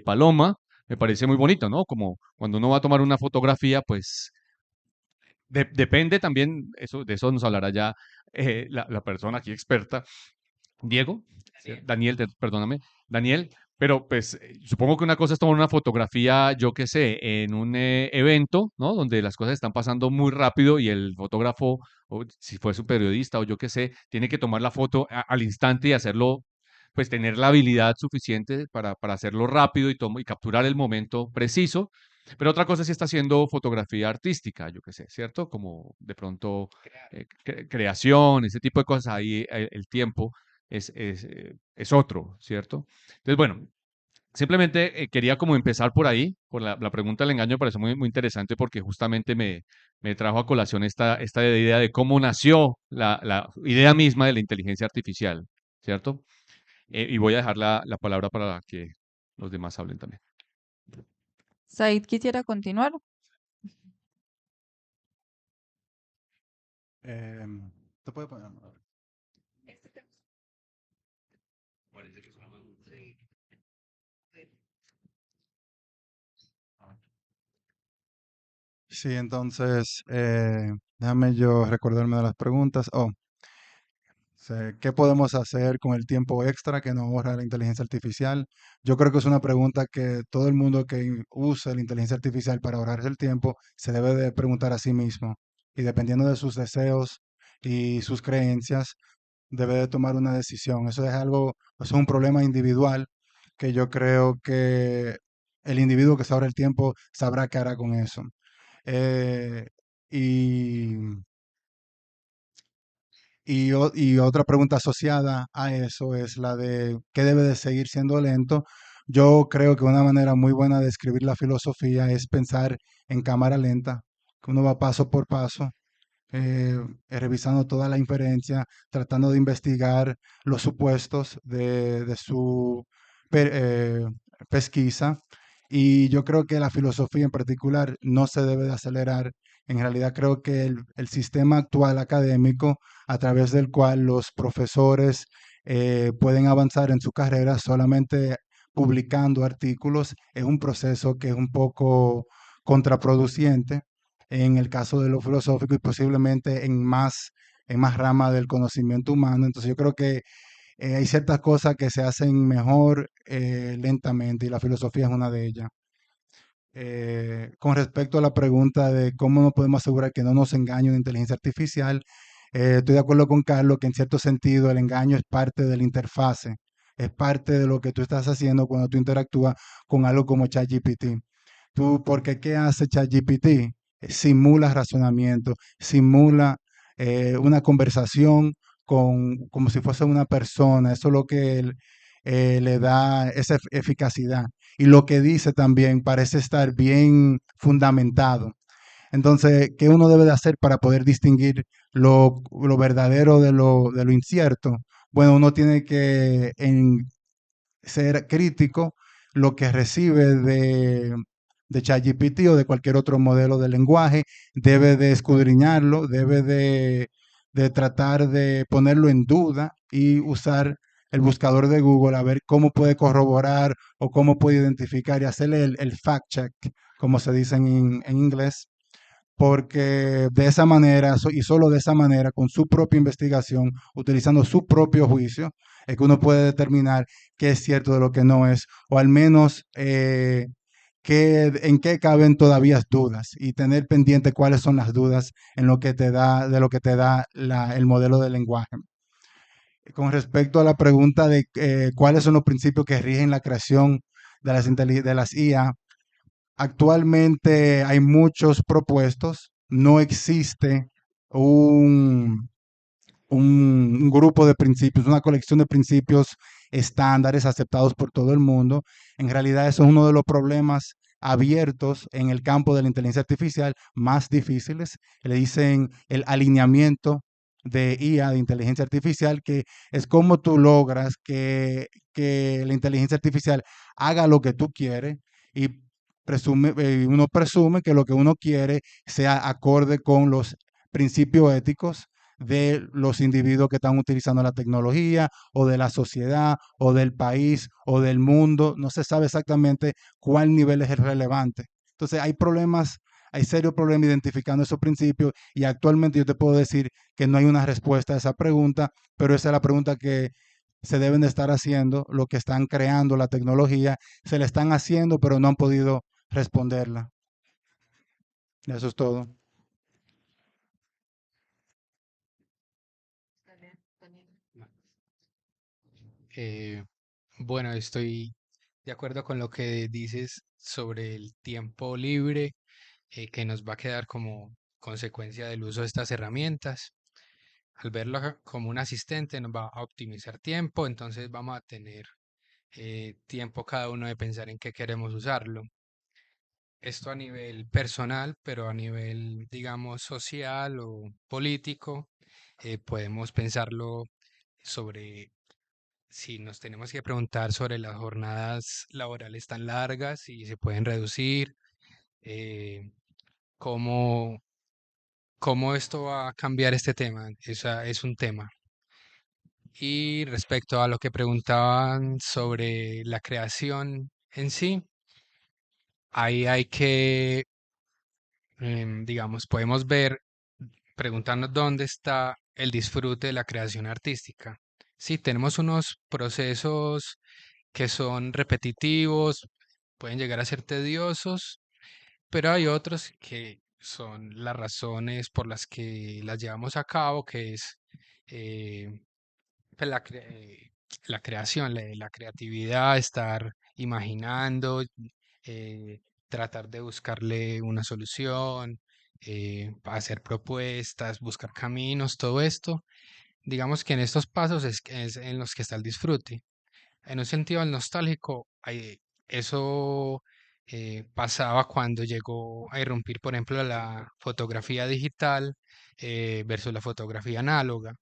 Paloma me parece muy bonito, ¿no? Como cuando uno va a tomar una fotografía, pues depende también, de eso nos hablará ya la persona aquí experta, Diego, Daniel, perdóname, Daniel, pero pues supongo que una cosa es tomar una fotografía, yo qué sé, en un evento, ¿no? Donde las cosas están pasando muy rápido y el fotógrafo, o si fuese un periodista o yo qué sé, tiene que tomar la foto al instante y hacerlo, pues tener la habilidad suficiente para hacerlo rápido y capturar el momento preciso. Pero otra cosa es si está haciendo fotografía artística, yo qué sé, ¿cierto? Como de pronto creación, ese tipo de cosas, ahí el tiempo es otro, ¿cierto? Entonces, bueno, simplemente quería como empezar por ahí, por la pregunta del engaño, me parece muy, muy interesante porque justamente me trajo a colación esta idea de cómo nació la idea misma de la inteligencia artificial, ¿cierto? Y voy a dejar la palabra para que los demás hablen también. Said quisiera continuar. ¿Te puede poner? Sí, entonces, déjame yo recordarme de las preguntas. ¿Qué podemos hacer con el tiempo extra que nos ahorra la inteligencia artificial? Yo creo que es una pregunta que todo el mundo que use la inteligencia artificial para ahorrarse el tiempo se debe de preguntar a sí mismo. Y dependiendo de sus deseos y sus creencias, debe de tomar una decisión. Eso es un problema individual que yo creo que el individuo que se ahorra el tiempo sabrá qué hará con eso. Eh, y y otra pregunta asociada a eso es la de qué debe de seguir siendo lento. Yo creo que una manera muy buena de escribir la filosofía es pensar en cámara lenta, que uno va paso por paso, revisando toda la inferencia, tratando de investigar los supuestos de su per- eh, pesquisa, y yo creo que la filosofía en particular no se debe de acelerar. En realidad creo que el sistema actual académico, a través del cual los profesores pueden avanzar en su carrera solamente publicando artículos, es un proceso que es un poco contraproducente en el caso de lo filosófico y posiblemente en más ramas del conocimiento humano. Entonces yo creo que hay ciertas cosas que se hacen mejor lentamente y la filosofía es una de ellas. Con respecto a la pregunta de cómo nos podemos asegurar que no nos engañe una inteligencia artificial, estoy de acuerdo con Carlos que en cierto sentido el engaño es parte de la interfase, es parte de lo que tú estás haciendo cuando tú interactúas con algo como ChatGPT. Porque ¿qué hace ChatGPT? Simula razonamiento, simula una conversación como si fuese una persona. Eso es lo que le da esa eficacidad. Y lo que dice también parece estar bien fundamentado. Entonces, ¿qué uno debe de hacer para poder distinguir lo verdadero de lo incierto? Bueno, uno tiene que ser crítico lo que recibe de ChatGPT o de cualquier otro modelo de lenguaje, debe de escudriñarlo, de tratar de ponerlo en duda y usar el buscador de Google a ver cómo puede corroborar o cómo puede identificar y hacerle el fact check, como se dice en inglés, porque de esa manera y solo de esa manera, con su propia investigación, utilizando su propio juicio, es que uno puede determinar qué es cierto de lo que no es, o al menos en qué caben todavía dudas y tener pendiente cuáles son las dudas en lo que te da, de lo que te da el modelo de lenguaje. Con respecto a la pregunta de cuáles son los principios que rigen la creación de las IA, actualmente hay muchos propuestos, no existe un, un grupo de principios, una colección de principios estándares aceptados por todo el mundo. En realidad eso es uno de los problemas abiertos en el campo de la inteligencia artificial más difíciles. Le dicen el alineamiento de IA, de inteligencia artificial, que es cómo tú logras que la inteligencia artificial haga lo que tú quieres y uno presume que lo que uno quiere sea acorde con los principios éticos de los individuos que están utilizando la tecnología o de la sociedad o del país o del mundo. No se sabe exactamente cuál nivel es el relevante. Entonces hay serios problemas identificando esos principios y actualmente yo te puedo decir que no hay una respuesta a esa pregunta, pero esa es la pregunta que se deben de estar haciendo, lo que están creando la tecnología, se la están haciendo, pero no han podido responderla. Eso es todo. Eh, bueno, estoy de acuerdo con lo que dices sobre el tiempo libre que nos va a quedar como consecuencia del uso de estas herramientas. Al verlo como un asistente nos va a optimizar tiempo, entonces vamos a tener tiempo cada uno de pensar en qué queremos usarlo. Esto a nivel personal, pero a nivel, digamos, social o político, podemos pensarlo sobre si nos tenemos que preguntar sobre las jornadas laborales tan largas y se pueden reducir, eh, cómo, cómo esto va a cambiar este tema. Esa es un tema. Y respecto a lo que preguntaban sobre la creación en sí, ahí hay que, digamos, podemos ver, preguntarnos dónde está el disfrute de la creación artística. Sí, tenemos unos procesos que son repetitivos, pueden llegar a ser tediosos, pero hay otros que son las razones por las que las llevamos a cabo, que es eh, pues, la creación, la creatividad, estar imaginando, eh, tratar de buscarle una solución, hacer propuestas, buscar caminos, todo esto. Digamos que en estos pasos es en los que está el disfrute. En un sentido nostálgico, eso pasaba cuando llegó a irrumpir, por ejemplo, la fotografía digital versus la fotografía análoga.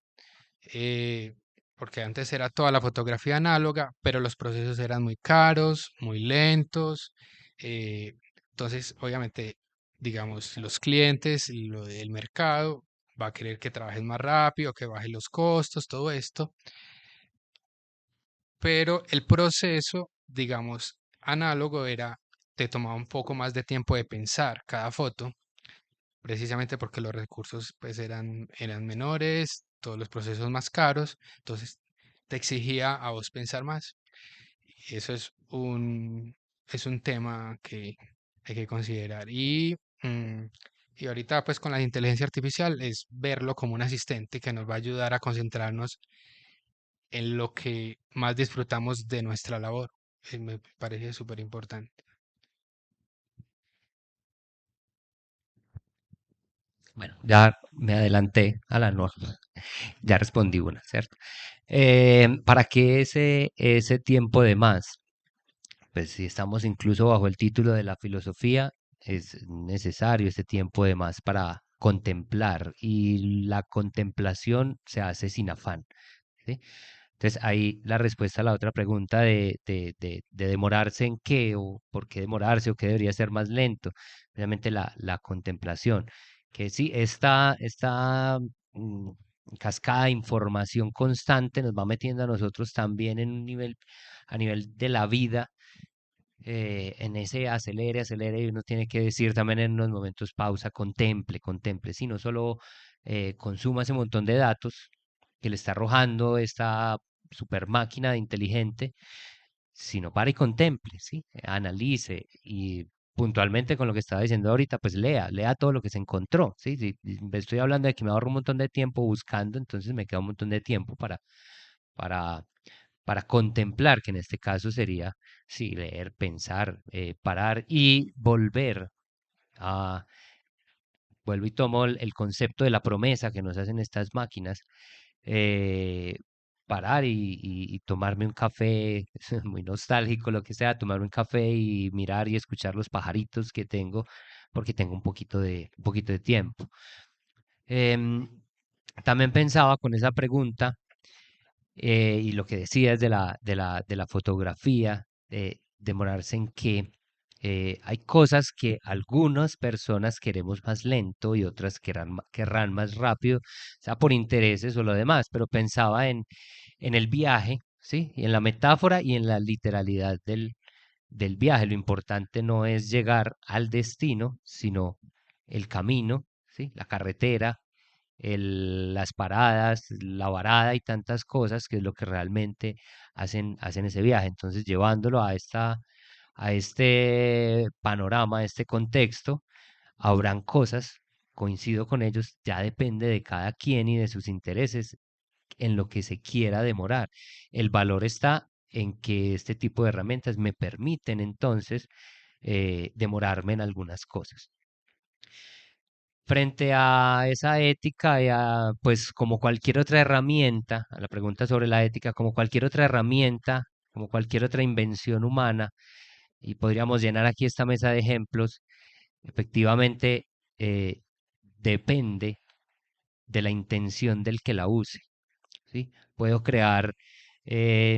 porque antes era toda la fotografía análoga, pero los procesos eran muy caros, muy lentos. eh, entonces, obviamente, digamos, los clientes, el mercado va a querer que trabajes más rápido, que bajen los costos, todo esto, pero el proceso, digamos, análogo te tomaba un poco más de tiempo de pensar cada foto, precisamente porque los recursos pues eran menores, todos los procesos más caros, entonces te exigía a vos pensar más. Y eso es un tema que hay que considerar. Mm, y ahorita pues con la inteligencia artificial es verlo como un asistente que nos va a ayudar a concentrarnos en lo que más disfrutamos de nuestra labor. Me parece súper importante. Bueno, ya me adelanté a la norma, ya respondí una, ¿cierto? ¿Para qué ese tiempo de más? Pues si estamos incluso bajo el título de la filosofía, es necesario ese tiempo de más para contemplar y la contemplación se hace sin afán, ¿sí? Entonces ahí la respuesta a la otra pregunta de demorarse en qué o por qué demorarse o qué debería ser más lento, obviamente la contemplación, que sí, esta mm, cascada de información constante nos va metiendo a nosotros también en un nivel, a nivel de la vida, en ese acelere, acelere, y uno tiene que decir también en unos momentos pausa, contemple, contemple, si no solo consuma ese montón de datos que le está arrojando esta super máquina inteligente, sino para y contemple, ¿sí? Analice y puntualmente con lo que estaba diciendo ahorita, pues lea todo lo que se encontró, ¿sí? Si estoy hablando de que me ahorro un montón de tiempo buscando, entonces me queda un montón de tiempo para para contemplar, que en este caso sería, sí, leer, pensar, parar y volver a, vuelvo y tomo el concepto de la promesa que nos hacen estas máquinas, eh, parar y tomarme un café, es muy nostálgico lo que sea, tomarme un café y mirar y escuchar los pajaritos que tengo, porque tengo un poquito de tiempo. Em, También pensaba con esa pregunta y lo que decías de la fotografía, demorarse en que hay cosas que algunas personas queremos más lento y otras querrán más rápido, sea por intereses o lo demás, pero pensaba en el viaje, ¿sí? Y en la metáfora y en la literalidad del viaje. Lo importante no es llegar al destino, sino el camino, ¿sí? La carretera, las paradas, la varada y tantas cosas, que es lo que realmente hacen ese viaje. Entonces, llevándolo a este panorama, a este contexto, habrán cosas, coincido con ellos, ya depende de cada quien y de sus intereses en lo que se quiera demorar. El valor está en que este tipo de herramientas me permiten entonces demorarme en algunas cosas. Frente a esa ética, pues como cualquier otra herramienta, a la pregunta sobre la ética, como cualquier otra herramienta, como cualquier otra invención humana, y podríamos llenar aquí esta mesa de ejemplos, efectivamente eh, depende de la intención del que la use. ¿Sí? Puedo crear,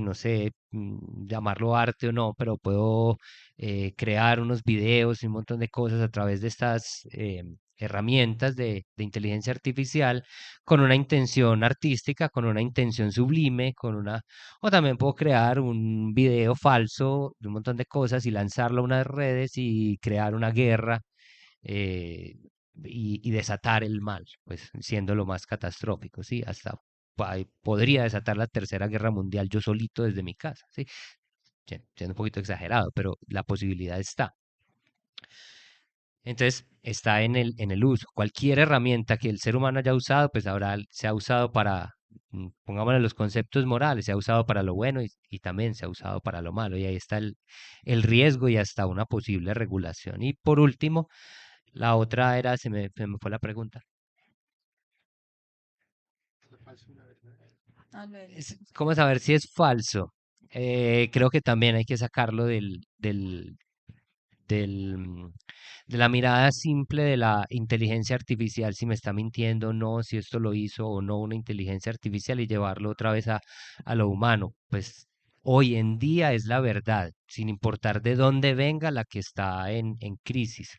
no sé, llamarlo arte o no, pero puedo crear unos videos y un montón de cosas a través de estas herramientas de inteligencia artificial con una intención artística, con una intención sublime, o también puedo crear un video falso de un montón de cosas y lanzarlo a unas redes y crear una guerra. eh, y desatar el mal, pues siendo lo más catastrófico, ¿sí? Hasta podría desatar la Tercera Guerra Mundial yo solito desde mi casa, ¿sí? Siendo un poquito exagerado, pero la posibilidad está. Entonces, está en el uso. Cualquier herramienta que el ser humano haya usado, pues ahora se ha usado para, pongámosle los conceptos morales, se ha usado para lo bueno y también se ha usado para lo malo. Y ahí está el riesgo y hasta una posible regulación. Y por último, la otra era, se me fue la pregunta. ¿Cómo saber si es falso? Creo que también hay que sacarlo del, de la mirada simple de la inteligencia artificial, si me está mintiendo o no, si esto lo hizo o no una inteligencia artificial y llevarlo otra vez a lo humano. Pues hoy en día es la verdad, sin importar de dónde venga la que está en crisis.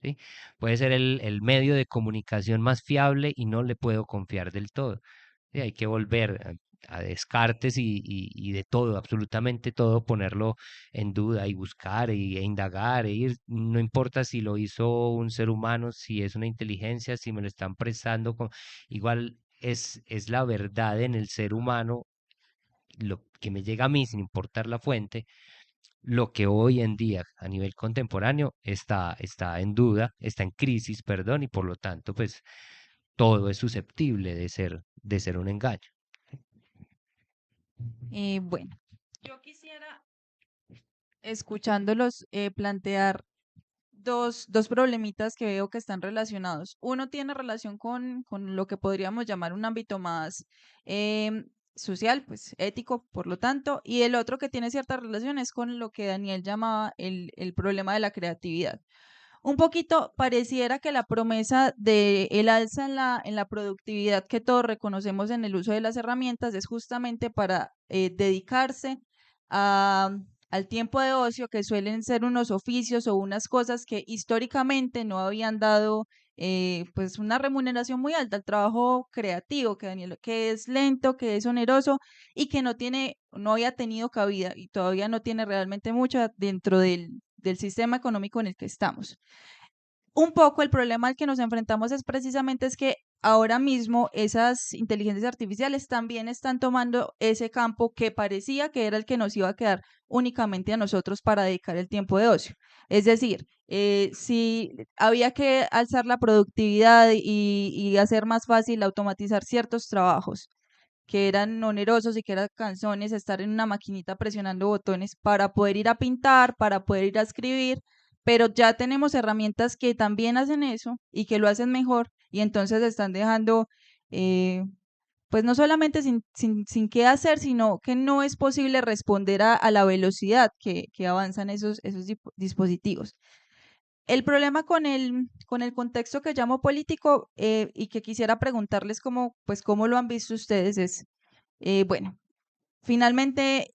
¿Sí? Puede ser el medio de comunicación más fiable y no le puedo confiar del todo. Sí, hay que volver a Descartes y de todo, absolutamente todo, ponerlo en duda y buscar e indagar e ir, no importa si lo hizo un ser humano, si es una inteligencia, si me lo están prestando, igual es la verdad en el ser humano, lo que me llega a mí, sin importar la fuente, lo que hoy en día a nivel contemporáneo está en duda, está en crisis, perdón, y por lo tanto, pues todo es susceptible de ser un engaño. Bueno, yo quisiera, escuchándolos, plantear dos problemitas que veo que están relacionados. Uno tiene relación con lo que podríamos llamar un ámbito más social, pues ético, por lo tanto, y el otro que tiene ciertas relaciones con lo que Daniel llamaba el problema de la creatividad. Un poquito pareciera que la promesa de el alza en la productividad que todos reconocemos en el uso de las herramientas es justamente para dedicarse a, al tiempo de ocio, que suelen ser unos oficios o unas cosas que históricamente no habían dado pues una remuneración muy alta. El trabajo creativo, que Daniel, que es lento, que es oneroso y que no había tenido cabida y todavía no tiene realmente mucha dentro del sistema económico en el que estamos. Un poco el problema al que nos enfrentamos es precisamente es que ahora mismo esas inteligencias artificiales también están tomando ese campo que parecía que era el que nos iba a quedar únicamente a nosotros para dedicar el tiempo de ocio. Es decir, si había que alzar la productividad y hacer más fácil automatizar ciertos trabajos que eran onerosos y que eran canzones, estar en una maquinita presionando botones para poder ir a pintar, para poder ir a escribir, pero ya tenemos herramientas que también hacen eso y que lo hacen mejor y entonces están dejando, pues no solamente sin qué hacer, sino que no es posible responder a la velocidad que avanzan esos dispositivos. El problema con el contexto que llamo político y que quisiera preguntarles pues, cómo lo han visto ustedes es, bueno, finalmente,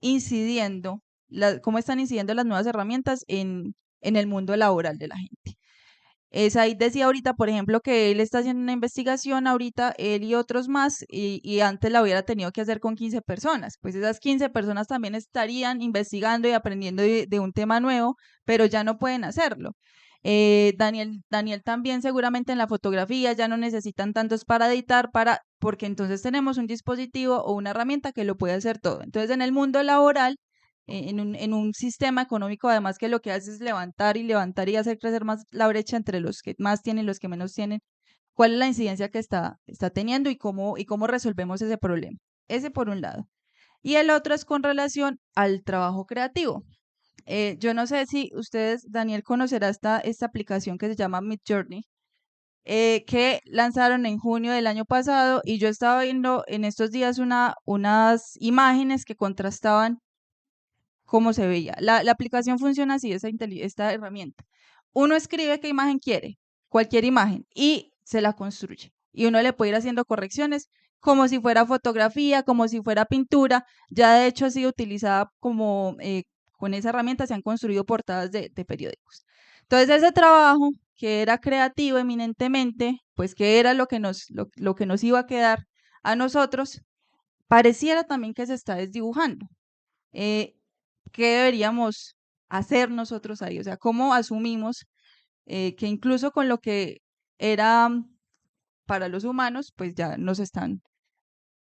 incidiendo, cómo están incidiendo las nuevas herramientas en el mundo laboral de la gente. Said decía ahorita, por ejemplo, que él está haciendo una investigación ahorita, él y otros más, y antes la hubiera tenido que hacer con 15 personas. Pues esas 15 personas también estarían investigando y aprendiendo de un tema nuevo, pero ya no pueden hacerlo. Daniel también seguramente en la fotografía ya no necesitan tantos para editar, porque entonces tenemos un dispositivo o una herramienta que lo puede hacer todo. Entonces en el mundo laboral, en un sistema económico además que lo que hace es levantar y levantar y hacer crecer más la brecha entre los que más tienen y los que menos tienen, cuál es la incidencia que está teniendo y cómo resolvemos ese problema. Ese por un lado. Y el otro es con relación al trabajo creativo. Yo no sé si ustedes, Daniel, conocerá esta aplicación que se llama Midjourney, que lanzaron en junio del año pasado y yo estaba viendo en estos días unas imágenes que contrastaban cómo se veía. La aplicación funciona así, esta herramienta. Uno escribe qué imagen quiere, cualquier imagen, y se la construye. Y uno le puede ir haciendo correcciones como si fuera fotografía, como si fuera pintura. Ya de hecho ha sido utilizada con esa herramienta se han construido portadas de periódicos. Entonces ese trabajo que era creativo eminentemente, pues que era lo que nos iba a quedar a nosotros, pareciera también que se está desdibujando. Eh, ¿Qué deberíamos hacer nosotros ahí? O sea, ¿cómo asumimos que incluso con lo que era para los humanos, pues ya nos están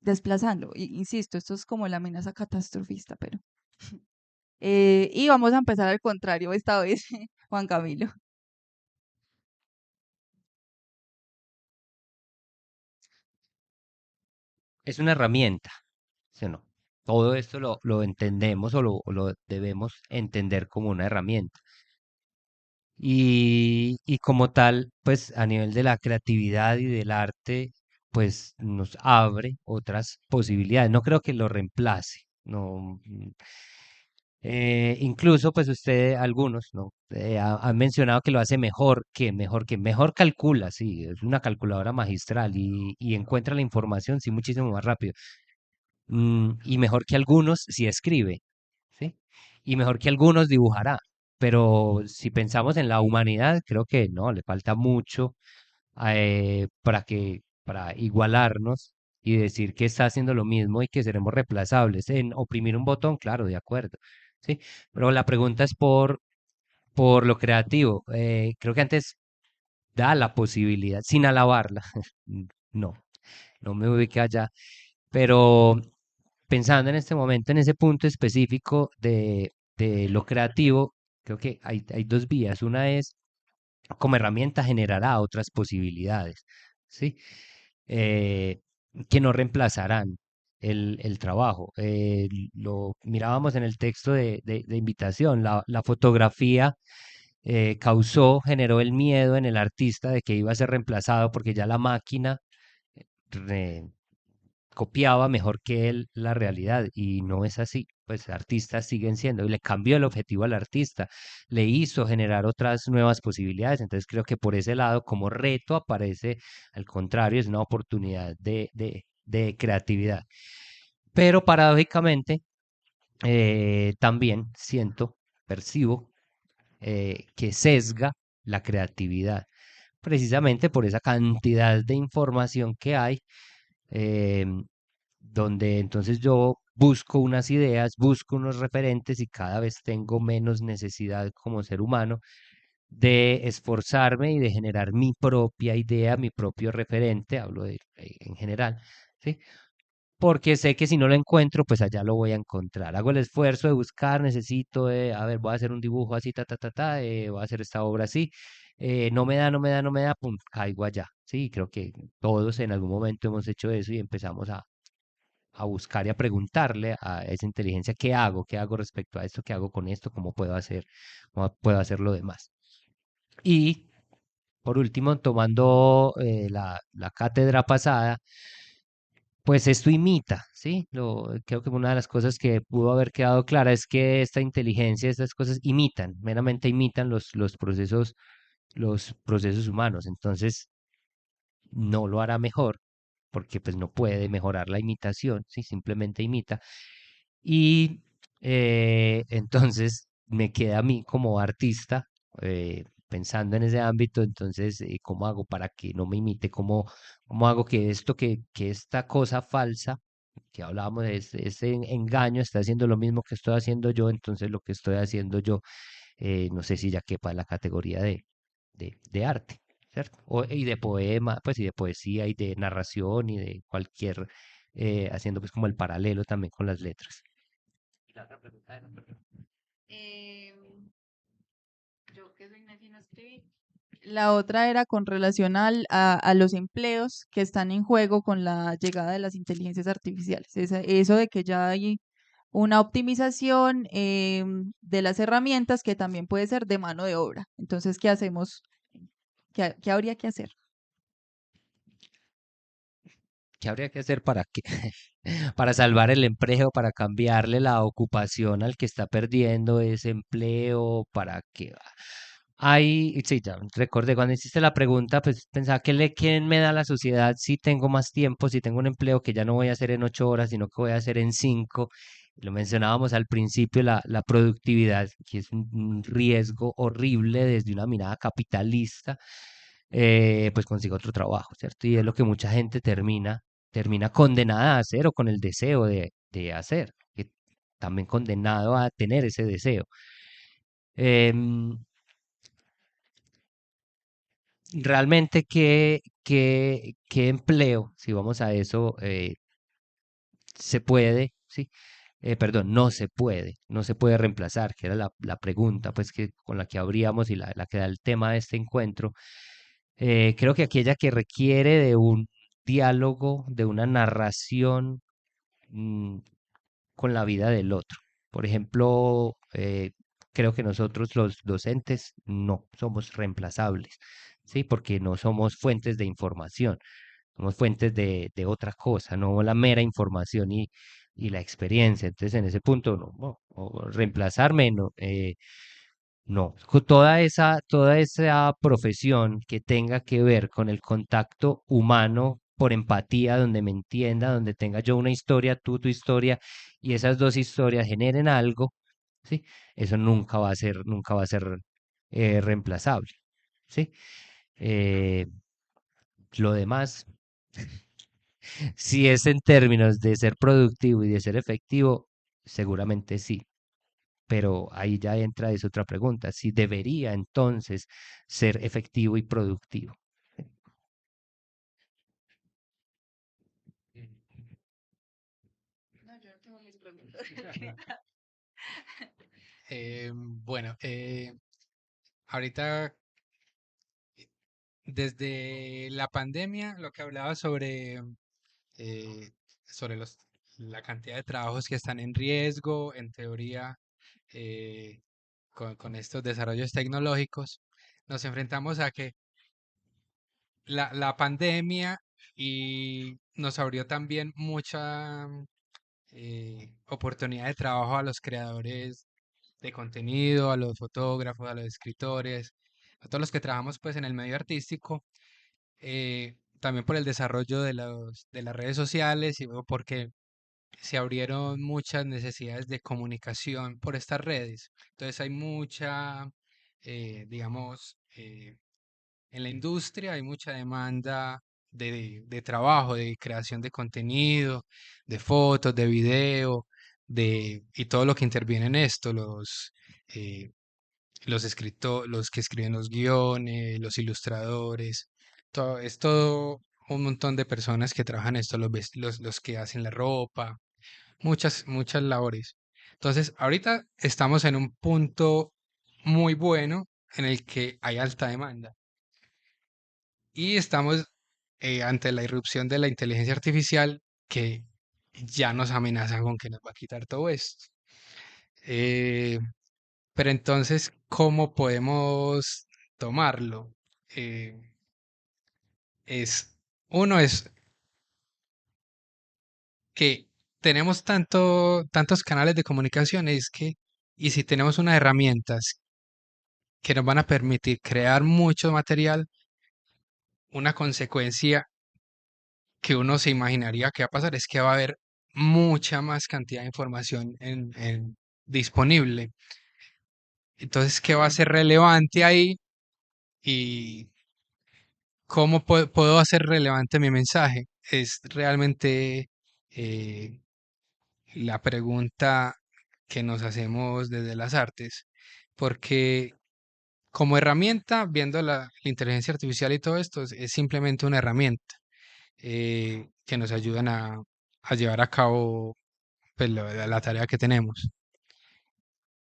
desplazando? Insisto, esto es como la amenaza catastrofista, pero... y vamos a empezar al contrario esta vez, Juan Camilo. Es una herramienta, ¿sí o no? Todo esto lo entendemos o lo debemos entender como una herramienta. Y como tal, pues a nivel de la creatividad y del arte, pues nos abre otras posibilidades. No creo que lo reemplace, no. Incluso, pues usted, algunos, ¿no? Han mencionado que lo hace mejor calcula, sí, es una calculadora magistral y encuentra la información, sí, muchísimo más rápido. Y mejor que algunos si escribe, ¿sí? Y mejor que algunos dibujará. Pero si pensamos en la humanidad, creo que no, le falta mucho para igualarnos y decir que está haciendo lo mismo y que seremos reemplazables. En oprimir un botón, claro, de acuerdo, ¿sí? Pero la pregunta es por lo creativo. Creo que antes da la posibilidad, sin alabarla, no, no me ubiqué allá, pero pensando en este momento, en ese punto específico de lo creativo, creo que hay dos vías. Una es como herramienta generará otras posibilidades, ¿sí? Eh, que no reemplazarán el trabajo. Lo mirábamos en el texto de invitación, la fotografía generó el miedo en el artista de que iba a ser reemplazado porque ya la máquina re- copiaba mejor que él la realidad y no es así. Pues artistas siguen siendo y le cambió el objetivo al artista, le hizo generar otras nuevas posibilidades. Entonces creo que por ese lado, como reto, aparece al contrario, es una oportunidad de creatividad. Pero paradójicamente, también percibo que sesga la creatividad, precisamente por esa cantidad de información que hay em, donde entonces yo busco unas ideas, busco unos referentes y cada vez tengo menos necesidad como ser humano de esforzarme y de generar mi propia idea, mi propio referente, hablo en general, ¿sí? Porque sé que si no lo encuentro, pues allá lo voy a encontrar. Hago el esfuerzo de buscar, necesito, a ver, voy a hacer un dibujo así, voy a hacer esta obra así. No me da, pum, caigo allá. Sí, creo que todos en algún momento hemos hecho eso y empezamos a buscar y a preguntarle a esa inteligencia qué hago respecto a esto, qué hago con esto, cómo puedo hacer lo demás. Y por último, tomando la cátedra pasada, pues esto imita, ¿sí? Creo que una de las cosas que pudo haber quedado clara es que esta inteligencia, estas cosas imitan, meramente imitan los procesos humanos. Entonces, no lo hará mejor, porque pues no puede mejorar la imitación, ¿sí? Simplemente imita. Y entonces me queda a mí como artista, pensando en ese ámbito, entonces, ¿cómo hago para que no me imite? ¿Cómo hago que que esta cosa falsa, que hablábamos de ese engaño, está haciendo lo mismo que estoy haciendo yo? Entonces lo que estoy haciendo yo, no sé si ya quepa en la categoría de arte, ¿cierto? Y de poema, pues y de poesía y de narración y de cualquier, haciendo pues como el paralelo también con las letras. Y la otra pregunta era, perdón. Yo que soy necia y no escribí. La otra era con relación a los empleos que están en juego con la llegada de las inteligencias artificiales. Eso de que ya hay una optimización de las herramientas que también puede ser de mano de obra. Entonces, ¿qué hacemos? ¿Qué habría que hacer? ¿Qué habría que hacer para qué? Para salvar el empleo, para cambiarle la ocupación al que está perdiendo ese empleo, para que sí, ya recordé cuando hiciste la pregunta, pues pensaba quién me da la sociedad si tengo más tiempo, si tengo un empleo que ya no voy a hacer en 8 horas, sino que voy a hacer en 5. Lo mencionábamos al principio, la productividad, que es un riesgo horrible desde una mirada capitalista, pues consigo otro trabajo, ¿cierto? Y es lo que mucha gente termina condenada a hacer o con el deseo de hacer, que también condenado a tener ese deseo. Em, Realmente, ¿qué empleo, si vamos a eso, se puede, sí? Perdón, no se puede reemplazar, que era la pregunta, pues, que con la que abríamos y la que da el tema de este encuentro. Creo que aquella que requiere de un diálogo, de una narración, mm, con la vida del otro. Por ejemplo, creo que nosotros los docentes no somos reemplazables, ¿sí? Porque no somos fuentes de información, somos fuentes de otra cosa, no la mera información y la experiencia. Entonces, en ese punto, no, o reemplazarme, no. No, toda esa profesión que tenga que ver con el contacto humano por empatía, donde me entienda, donde tenga yo una historia, tú tu historia, y esas dos historias generen algo, ¿sí? Eso nunca va a ser reemplazable, ¿sí? Eh, lo demás, si es en términos de ser productivo y de ser efectivo, seguramente sí. Pero ahí ya entra es otra pregunta, si debería entonces ser efectivo y productivo. Bueno, ahorita desde la pandemia, lo que hablaba eh, sobre la cantidad de trabajos que están en riesgo, en teoría, eh, con estos desarrollos tecnológicos, nos enfrentamos a que la pandemia y nos abrió también mucha oportunidad de trabajo a los creadores de contenido, a los fotógrafos, a los escritores, a todos los que trabajamos pues en el medio artístico, también por el desarrollo de las redes sociales y luego porque se abrieron muchas necesidades de comunicación por estas redes. Entonces hay mucha, digamos, en la industria hay mucha demanda de trabajo, de creación de contenido, de fotos, de video, y todo lo que interviene en esto, eh, los que escriben los guiones, los ilustradores, es todo un montón de personas que trabajan esto, los que hacen la ropa, muchas labores. Entonces, ahorita estamos en un punto muy bueno en el que hay alta demanda y estamos ante la irrupción de la inteligencia artificial que ya nos amenaza con que nos va a quitar todo esto. Eh, pero entonces, ¿cómo podemos tomarlo? Eh, Uno es que tenemos tantos canales de comunicación, y si tenemos unas herramientas que nos van a permitir crear mucho material, una consecuencia que uno se imaginaría que va a pasar es que va a haber mucha más cantidad de información disponible. Entonces, ¿qué va a ser relevante ahí? ¿Y cómo puedo hacer relevante mi mensaje? Es realmente eh, la pregunta que nos hacemos desde las artes, porque como herramienta, viendo la inteligencia artificial y todo esto, es simplemente una herramienta que nos ayudan a llevar a cabo pues, la tarea que tenemos.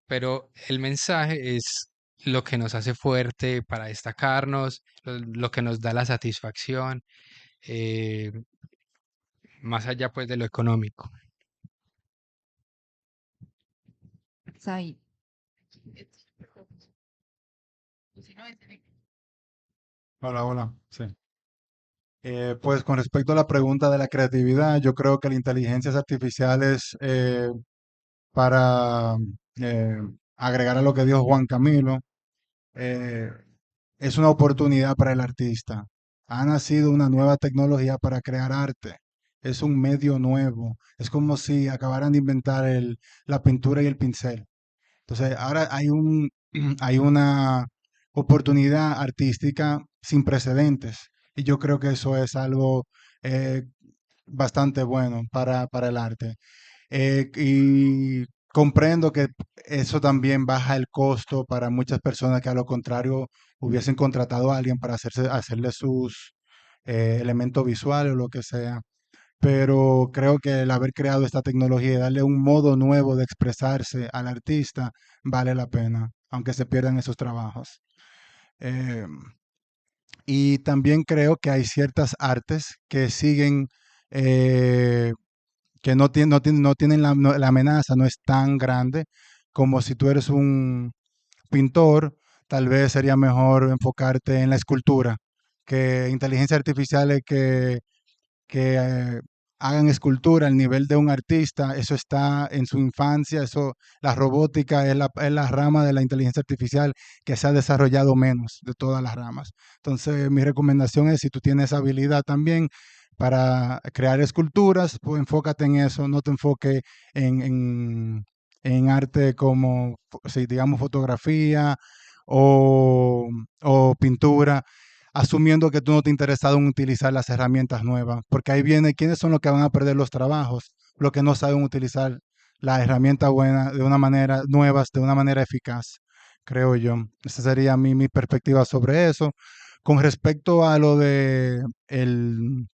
Pero el mensaje es lo que nos hace fuerte para destacarnos, lo que nos da la satisfacción, eh, más allá pues de lo económico. Said. Hola, hola. Sí. Pues con respecto a la pregunta de la creatividad, yo creo que la inteligencia artificial es para eh, agregar a lo que dijo Juan Camilo, eh, es una oportunidad para el artista. Ha nacido una nueva tecnología para crear arte. Es un medio nuevo. Es como si acabaran de inventar la pintura y el pincel. Entonces, ahora hay una oportunidad artística sin precedentes. Y yo creo que eso es algo eh, bastante bueno para el arte. Y comprendo que eso también baja el costo para muchas personas que a lo contrario hubiesen contratado a alguien para hacerle sus elementos visuales o lo que sea. Pero creo que el haber creado esta tecnología y darle un modo nuevo de expresarse al artista vale la pena, aunque se pierdan esos trabajos. Eh, y también creo que hay ciertas artes que siguen eh, que no tienen la amenaza, no es tan grande como si tú eres un pintor, tal vez sería mejor enfocarte en la escultura, que inteligencia artificial que hagan escultura al nivel de un artista, eso está en su infancia, la robótica es la rama de la inteligencia artificial que se ha desarrollado menos de todas las ramas. Entonces, mi recomendación es, si tú tienes habilidad también para crear esculturas, pues enfócate en eso, no te enfoques en arte como, si digamos, fotografía o, o pintura, asumiendo que tú no te interesado en utilizar las herramientas nuevas, porque ahí viene quiénes son los que van a perder los trabajos, los que no saben utilizar las herramientas buenas de una manera nuevas, de una manera eficaz, creo yo. Esa sería mi perspectiva sobre eso. Con respecto a lo de el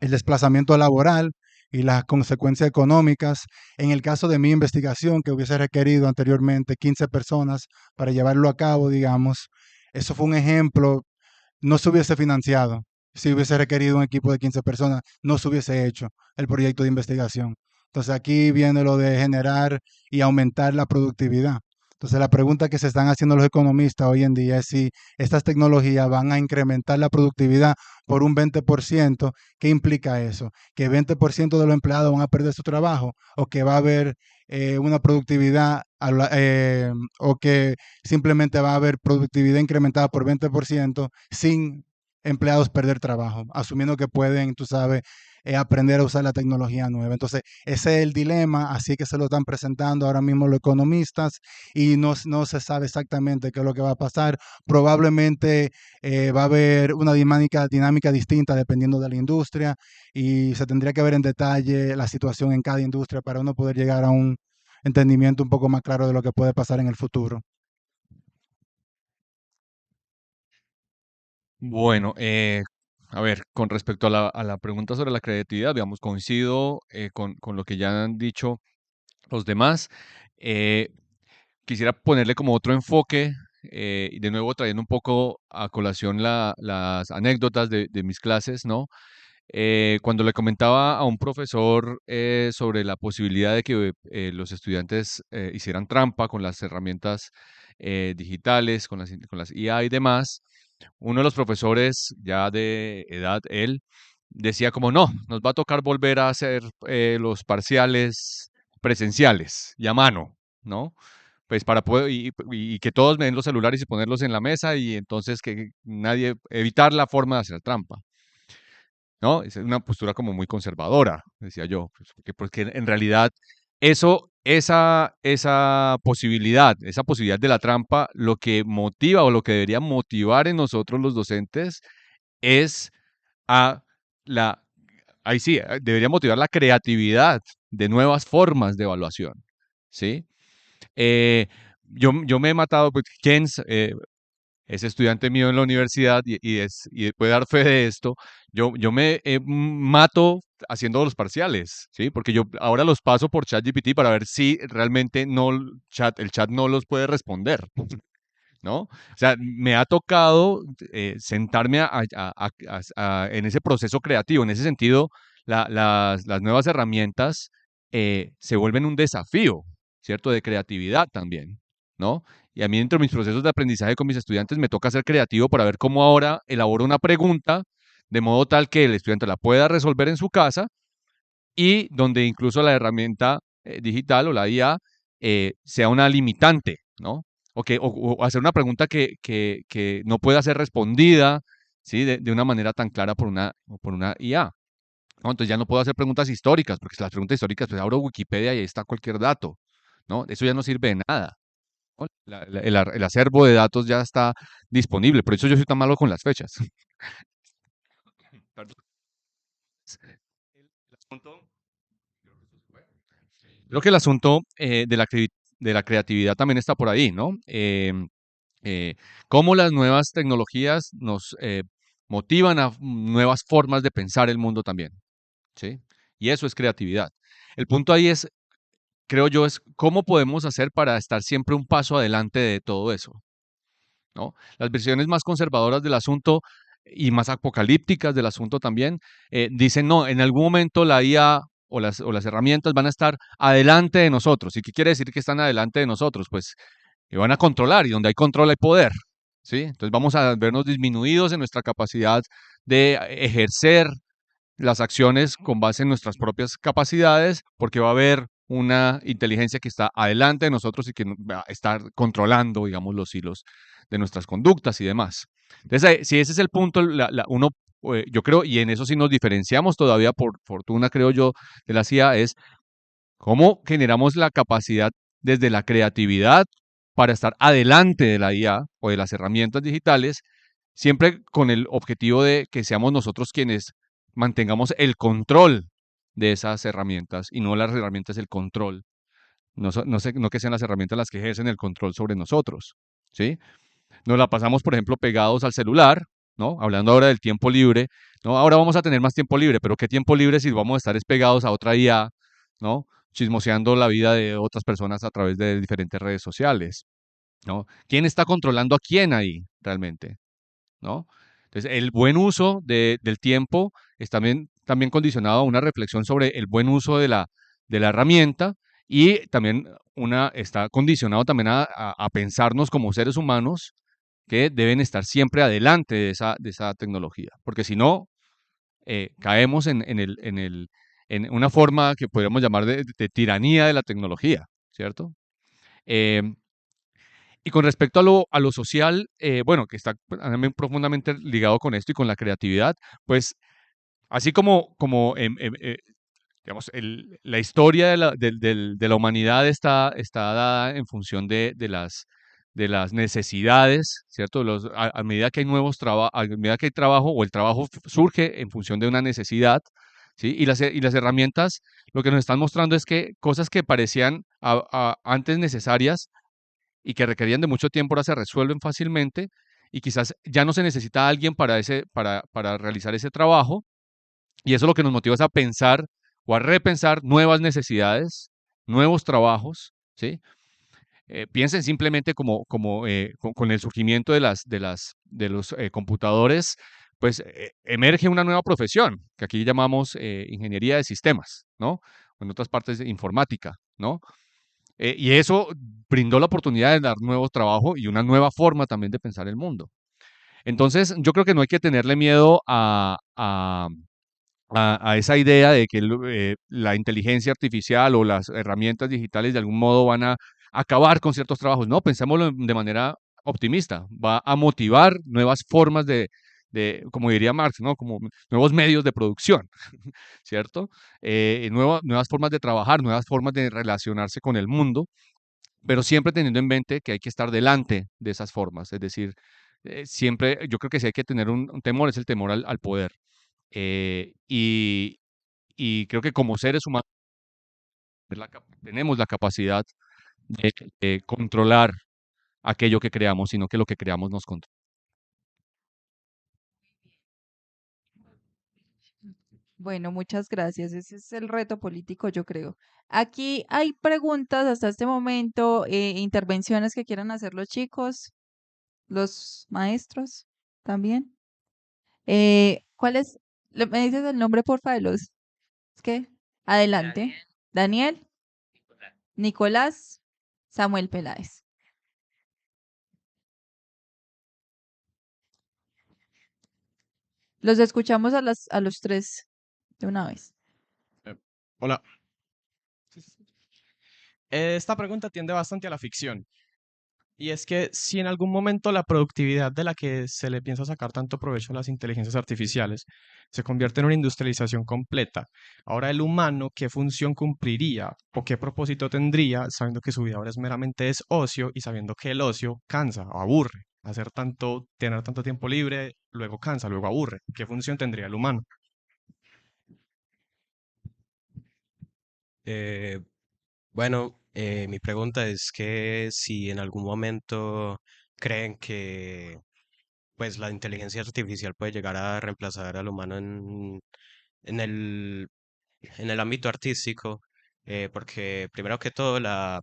desplazamiento laboral y las consecuencias económicas, en el caso de mi investigación, que hubiese requerido anteriormente 15 personas para llevarlo a cabo, digamos, eso fue un ejemplo, no se hubiese financiado. Si hubiese requerido un equipo de 15 personas, no se hubiese hecho el proyecto de investigación. Entonces aquí viene lo de generar y aumentar la productividad. Entonces la pregunta que se están haciendo los economistas hoy en día es si estas tecnologías van a incrementar la productividad por un 20%. ¿Qué implica eso? ¿Que 20% de los empleados van a perder su trabajo o que va a haber una productividad o que simplemente va a haber productividad incrementada por 20% sin empleados perder trabajo, asumiendo que pueden, tú sabes, aprender a usar la tecnología nueva? Entonces, ese es el dilema, así que se lo están presentando ahora mismo los economistas y no se sabe exactamente qué es lo que va a pasar. Probablemente va a haber una dinámica distinta dependiendo de la industria y se tendría que ver en detalle la situación en cada industria para uno poder llegar a un entendimiento un poco más claro de lo que puede pasar en el futuro. Bueno, a ver, con respecto a la pregunta sobre la creatividad, digamos, coincido con lo que ya han dicho los demás. Eh, Quisiera ponerle como otro enfoque y de nuevo trayendo un poco a colación las anécdotas de mis clases, ¿no? Cuando le comentaba a un profesor sobre la posibilidad de que los estudiantes hicieran trampa con las herramientas digitales, con las IA y demás, uno de los profesores ya de edad, él, decía como no, nos va a tocar volver a hacer los presenciales y a mano, ¿no? Pues para poder, y que todos me den los celulares y ponerlos en la mesa y entonces que nadie, evitar la forma de hacer trampa, ¿no? Es una postura como muy conservadora, decía yo, pues, porque en realidad esa posibilidad de la trampa, lo que motiva o lo que debería motivar en nosotros los docentes es a la, ahí sí, debería motivar la creatividad de nuevas formas de evaluación, ¿sí? Eh, yo me he matado, pues, Jens es estudiante mío en la universidad y puede dar fe de esto. Yo me mato haciendo los parciales, ¿sí? Porque yo ahora los paso por ChatGPT para ver si realmente el chat no los puede responder, ¿no? O sea, me ha tocado sentarme en ese proceso creativo. En ese sentido, las nuevas herramientas se vuelven un desafío, ¿cierto? De creatividad también, ¿no? Y a mí dentro de mis procesos de aprendizaje con mis estudiantes me toca ser creativo para ver cómo ahora elaboro una pregunta de modo tal que el estudiante la pueda resolver en su casa y donde incluso la herramienta digital o la IA sea una limitante, ¿no? O hacer una pregunta que no pueda ser respondida, ¿sí? De una manera tan clara por una IA. ¿No? Entonces ya no puedo hacer preguntas históricas, porque si las preguntas históricas, pues abro Wikipedia y ahí está cualquier dato, ¿no? Eso ya no sirve de nada. ¿No? El acervo de datos ya está disponible, por eso yo soy tan malo con las fechas. Perdón. El asunto Creo que el asunto de la creatividad también está por ahí, ¿no? Cómo las nuevas tecnologías nos motivan a nuevas formas de pensar el mundo también, ¿sí? Y eso es creatividad. El punto ahí es, creo yo, es cómo podemos hacer para estar siempre un paso adelante de todo eso, ¿no? Las versiones más conservadoras del asunto y más apocalípticas del asunto también dicen, no, en algún momento la IA o las herramientas van a estar adelante de nosotros. ¿Y qué quiere decir que están adelante de nosotros? Pues que van a controlar y donde hay control hay poder, ¿sí? Entonces vamos a vernos disminuidos en nuestra capacidad de ejercer las acciones con base en nuestras propias capacidades, porque va a haber una inteligencia que está adelante de nosotros y que va a estar controlando, digamos, los hilos de nuestras conductas y demás. Entonces, si ese es el punto, uno, yo creo, y en eso sí nos diferenciamos todavía, por fortuna, creo yo, de la CIA, es cómo generamos la capacidad desde la creatividad para estar adelante de la IA o de las herramientas digitales, siempre con el objetivo de que seamos nosotros quienes mantengamos el control de esas herramientas y no las herramientas el control. No que sean las herramientas las que ejercen el control sobre nosotros, ¿sí? Nos la pasamos, por ejemplo, pegados al celular, ¿no? Hablando ahora del tiempo libre, ¿no? Ahora vamos a tener más tiempo libre, pero ¿qué tiempo libre si vamos a estar pegados a otra IA, ¿no? Chismoseando la vida de otras personas a través de diferentes redes sociales, ¿no? ¿Quién está controlando a quién ahí realmente, ¿no? Entonces, el buen uso del tiempo es también condicionado a una reflexión sobre el buen uso de la herramienta y también está condicionado también a pensarnos como seres humanos que deben estar siempre adelante de esa tecnología, porque si no, caemos en una forma que podríamos llamar de tiranía de la tecnología, ¿cierto? Em, y con respecto a lo social, bueno, que está también profundamente ligado con esto y con la creatividad, pues así como digamos, la historia de la humanidad está dada en función de las necesidades, ¿cierto? A medida que hay a medida que hay trabajo o el trabajo surge en función de una necesidad, ¿sí? Y las herramientas lo que nos están mostrando es que cosas que parecían antes necesarias y que requerían de mucho tiempo ahora se resuelven fácilmente y quizás ya no se necesita alguien para realizar ese trabajo y eso lo que nos motiva es a pensar o a repensar nuevas necesidades, nuevos trabajos, ¿sí? Piensen simplemente con el surgimiento de los computadores, pues emerge una nueva profesión, que aquí llamamos ingeniería de sistemas, ¿no? O en otras partes de informática, ¿no? Y eso brindó la oportunidad de dar nuevo trabajo y una nueva forma también de pensar el mundo. Entonces, yo creo que no hay que tenerle miedo a esa idea de que la inteligencia artificial o las herramientas digitales de algún modo van a acabar con ciertos trabajos. No, pensémoslo de manera optimista. Va a motivar nuevas formas como diría Marx, ¿no? Como nuevos medios de producción, ¿cierto? Nuevas formas de trabajar, nuevas formas de relacionarse con el mundo, pero siempre teniendo en mente que hay que estar delante de esas formas. Es decir, siempre, yo creo que sí hay que tener un temor, es el temor al poder. Y creo que como seres humanos tenemos la capacidad de controlar aquello que creamos, sino que lo que creamos nos controla. Bueno, muchas gracias. Ese es el reto político, yo creo. Aquí hay preguntas hasta este momento, intervenciones que quieran hacer los chicos, los maestros también. ¿Cuál es? ¿Me dices el nombre, porfa, de los? ¿Es que? Adelante. Daniel, Nicolás, Samuel Peláez. Los escuchamos a los tres de una vez. Hola. Esta pregunta tiende bastante a la ficción. Y es que si en algún momento la productividad de la que se le piensa sacar tanto provecho a las inteligencias artificiales se convierte en una industrialización completa, ahora el humano, ¿qué función cumpliría o qué propósito tendría sabiendo que su vida ahora meramente es ocio y sabiendo que el ocio cansa o aburre? Tener tanto tiempo libre, luego cansa, luego aburre. ¿Qué función tendría el humano? Eh, bueno, mi pregunta es que si en algún momento creen que pues la inteligencia artificial puede llegar a reemplazar al humano en el, en el ámbito artístico, porque primero que todo la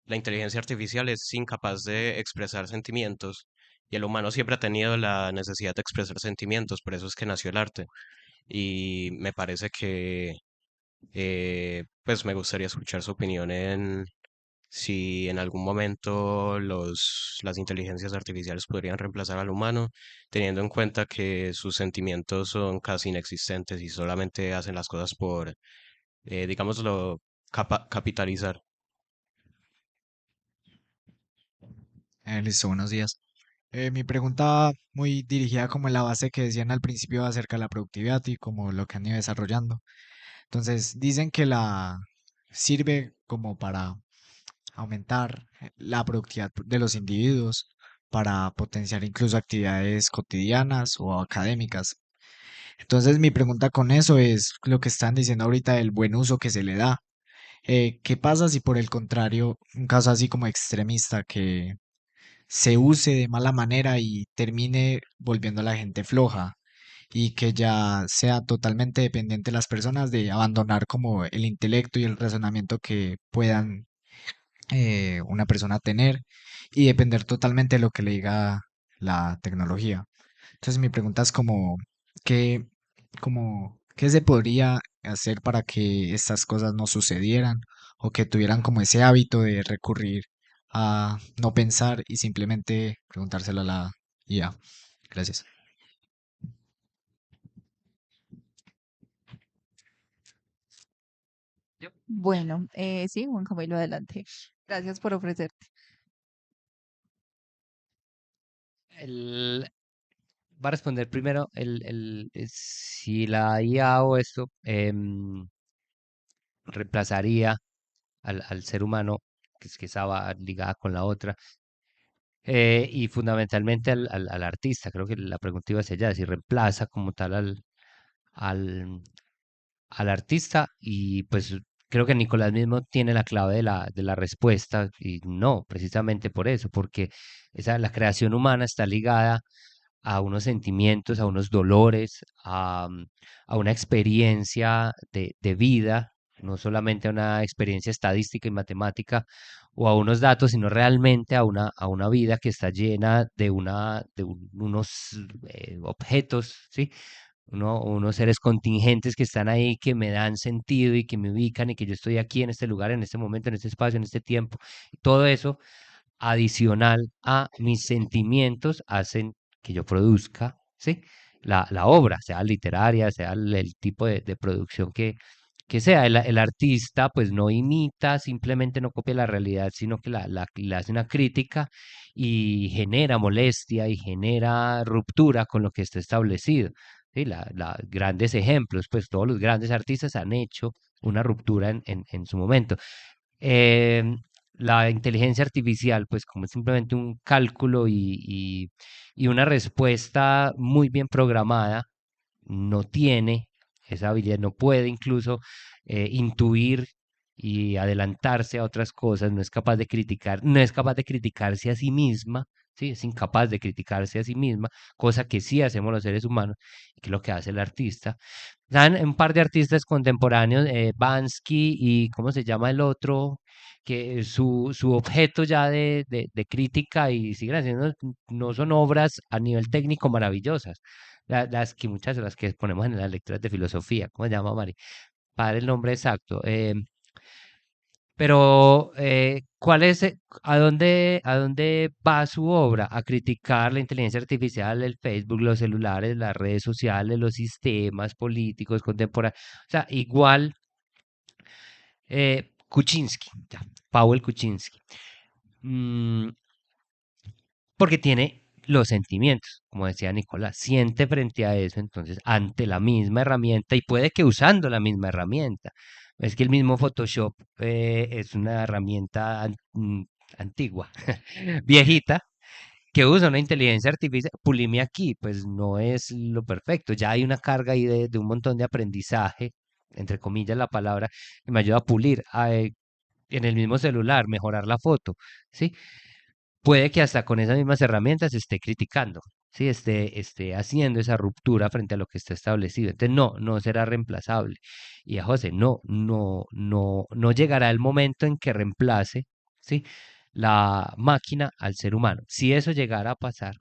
inteligencia artificial es incapaz de expresar sentimientos y el humano siempre ha tenido la necesidad de expresar sentimientos, por eso es que nació el arte. Y me parece que pues me gustaría escuchar su opinión si en algún momento las inteligencias artificiales podrían reemplazar al humano, teniendo en cuenta que sus sentimientos son casi inexistentes y solamente hacen las cosas por, digámoslo, capitalizar. Listo, buenos días. Mi pregunta va muy dirigida como en la base que decían al principio acerca de la productividad y como lo que han ido desarrollando. Entonces, dicen que la sirve como para aumentar la productividad de los individuos, para potenciar incluso actividades cotidianas o académicas. Entonces, mi pregunta con eso es lo que están diciendo ahorita del buen uso que se le da. ¿Qué pasa si por el contrario, un caso así como extremista que se use de mala manera y termine volviendo a la gente floja y que ya sea totalmente dependiente las personas de abandonar como el intelecto y el razonamiento que puedan una persona tener y depender totalmente de lo que le diga la tecnología? Entonces mi pregunta es ¿qué, qué se podría hacer para que estas cosas no sucedieran o que tuvieran como ese hábito de recurrir a no pensar y simplemente preguntárselo a la IA? Gracias. Bueno, sí, Juan Camilo, adelante. Gracias por ofrecerte. Va a responder primero si la IA o esto reemplazaría al ser humano, que estaba ligada con la otra, y fundamentalmente al artista. Creo que la pregunta iba hacia allá, si reemplaza como tal al, al artista, y pues creo que Nicolás mismo tiene la clave de la respuesta, y no, precisamente por eso, porque la creación humana está ligada a unos sentimientos, a unos dolores, a una experiencia de vida, no solamente a una experiencia estadística y matemática o a unos datos, sino realmente a una vida que está llena unos objetos, ¿sí? Unos seres contingentes que están ahí, que me dan sentido y que me ubican y que yo estoy aquí en este lugar, en este momento, en este espacio, en este tiempo. Todo eso adicional a mis sentimientos hacen que yo produzca, ¿sí? La obra, sea literaria, sea el tipo de producción que sea. El artista pues no imita, simplemente no copia la realidad, sino que le hace una crítica y genera molestia y genera ruptura con lo que está establecido. ¿Sí? Grandes ejemplos, pues todos los grandes artistas han hecho una ruptura en su momento. Em, la inteligencia artificial, pues como es simplemente un cálculo y una respuesta muy bien programada, no tiene esa habilidad, no puede incluso intuir y adelantarse a otras cosas, no es capaz de criticar, no es capaz de criticarse a sí misma, ¿sí? Es incapaz de criticarse a sí misma, cosa que sí hacemos los seres humanos, y que es lo que hace el artista. ¿Saben? Un par de artistas contemporáneos, Bansky y ¿cómo se llama el otro? Que su objeto ya de crítica y siguen haciendo, no son obras a nivel técnico maravillosas, las que muchas de las que ponemos en las lecturas de filosofía. ¿Cómo se llama, Mari? Para el nombre exacto. Pero, ¿cuál es, a dónde va su obra? A criticar la inteligencia artificial, el Facebook, los celulares, las redes sociales, los sistemas políticos contemporáneos. O sea, igual Kuczynski, ya, Powell Kuczynski. Mm, porque tiene los sentimientos, como decía Nicolás, siente frente a eso, entonces, ante la misma herramienta y puede que usando la misma herramienta. Es que el mismo Photoshop es una herramienta antigua, viejita, que usa una inteligencia artificial. Pulime aquí, pues no es lo perfecto, ya hay una carga ahí de un montón de aprendizaje, entre comillas la palabra, que me ayuda a pulir. En el mismo celular, mejorar la foto, ¿sí? Puede que hasta con esas mismas herramientas esté criticando, ¿sí? Esté haciendo esa ruptura frente a lo que está establecido. Entonces, no será reemplazable. Y a José, no llegará el momento en que reemplace, ¿sí? La máquina al ser humano. Si eso llegara a pasar,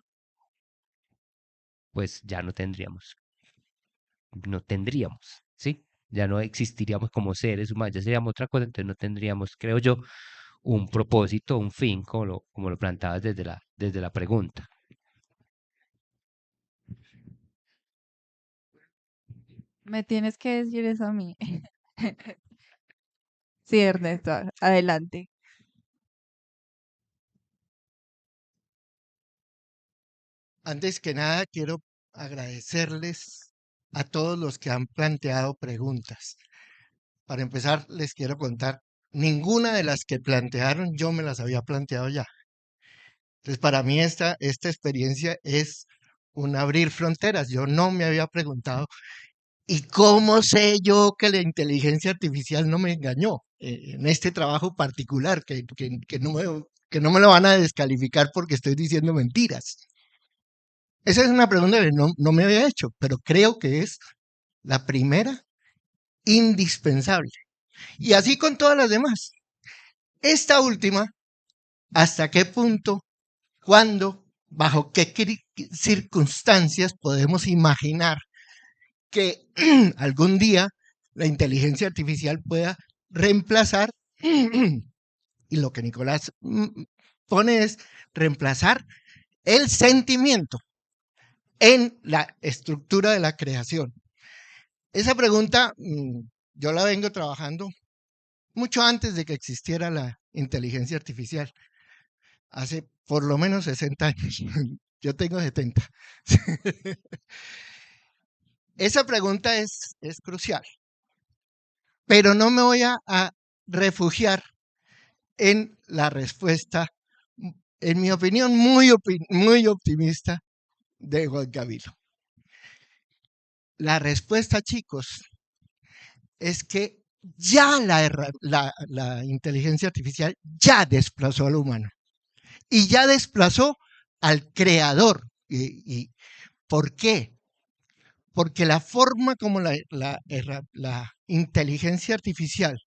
pues ya no tendríamos, ¿sí? Ya no existiríamos como seres humanos, ya seríamos otra cosa, entonces no tendríamos, creo yo, un propósito, un fin, como lo planteabas desde la pregunta. Me tienes que decir eso a mí. Sí, Ernesto, adelante. Antes que nada, quiero agradecerles a todos los que han planteado preguntas. Para empezar, les quiero contar, ninguna de las que plantearon yo me las había planteado ya. Entonces, para mí esta experiencia es un abrir fronteras. Yo no me había preguntado, ¿y cómo sé yo que la inteligencia artificial no me engañó en este trabajo particular, que no me lo van a descalificar porque estoy diciendo mentiras? Esa es una pregunta que no me había hecho, pero creo que es la primera indispensable. Y así con todas las demás. Esta última, ¿hasta qué punto, cuándo, bajo qué circunstancias podemos imaginar que algún día la inteligencia artificial pueda reemplazar, y lo que Nicolás pone es reemplazar el sentimiento en la estructura de la creación? Esa pregunta yo la vengo trabajando mucho antes de que existiera la inteligencia artificial, hace por lo menos 60 años. Yo tengo 70. Esa pregunta es crucial, pero no me voy a refugiar en la respuesta, en mi opinión, muy optimista de Juan Camilo. La respuesta, chicos, es que ya la inteligencia artificial ya desplazó al humano y ya desplazó al creador. ¿Por qué? Porque la forma como la inteligencia artificial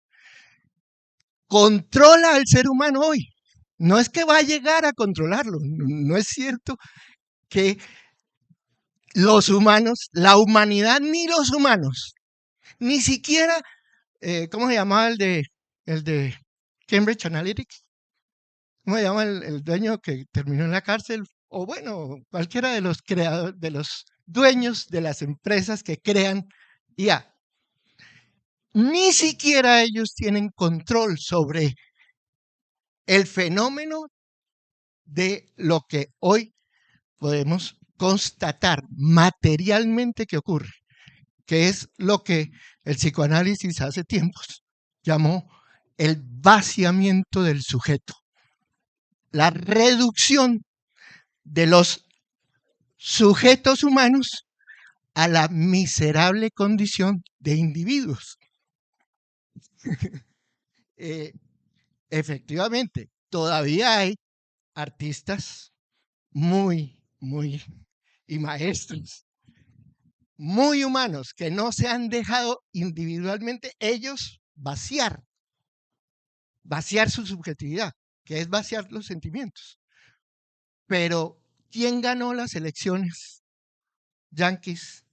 controla al ser humano hoy, no es que va a llegar a controlarlo, no es cierto que los humanos, la humanidad ni los humanos, ni siquiera, ¿cómo se llamaba el de Cambridge Analytica? ¿Cómo se llama el dueño que terminó en la cárcel? O bueno, cualquiera de los creadores, de los dueños de las empresas que crean IA. Ni siquiera ellos tienen control sobre el fenómeno de lo que hoy podemos constatar materialmente que ocurre, que es lo que el psicoanálisis hace tiempos llamó el vaciamiento del sujeto, la reducción de los sujetos humanos a la miserable condición de individuos. Efectivamente, todavía hay artistas y maestros muy humanos que no se han dejado individualmente ellos vaciar su subjetividad, que es vaciar los sentimientos. Pero, ¿quién ganó las elecciones yanquis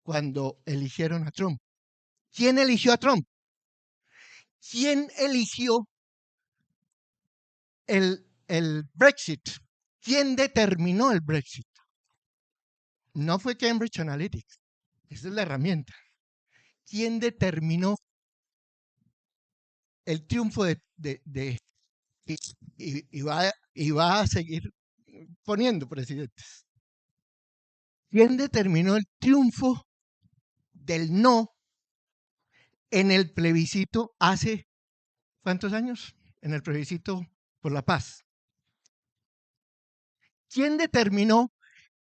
cuando eligieron a Trump? ¿Quién eligió a Trump? ¿Quién eligió el Brexit? ¿Quién determinó el Brexit? No fue Cambridge Analytica, esa es la herramienta. ¿Quién determinó el triunfo y va a seguir poniendo presidentes? ¿Quién determinó el triunfo del no en el plebiscito hace cuántos años? En el plebiscito por la paz. ¿Quién determinó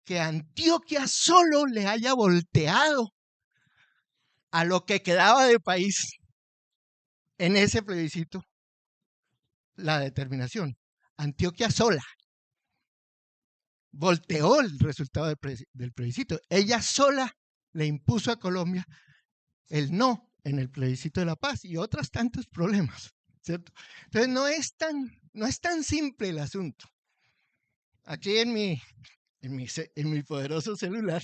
que Antioquia solo le haya volteado a lo que quedaba de país en ese plebiscito la determinación? Antioquia sola volteó el resultado del plebiscito. Ella sola le impuso a Colombia el no en el plebiscito de la paz y otros tantos problemas, ¿cierto? Entonces no es tan simple el asunto. Aquí en mi poderoso celular,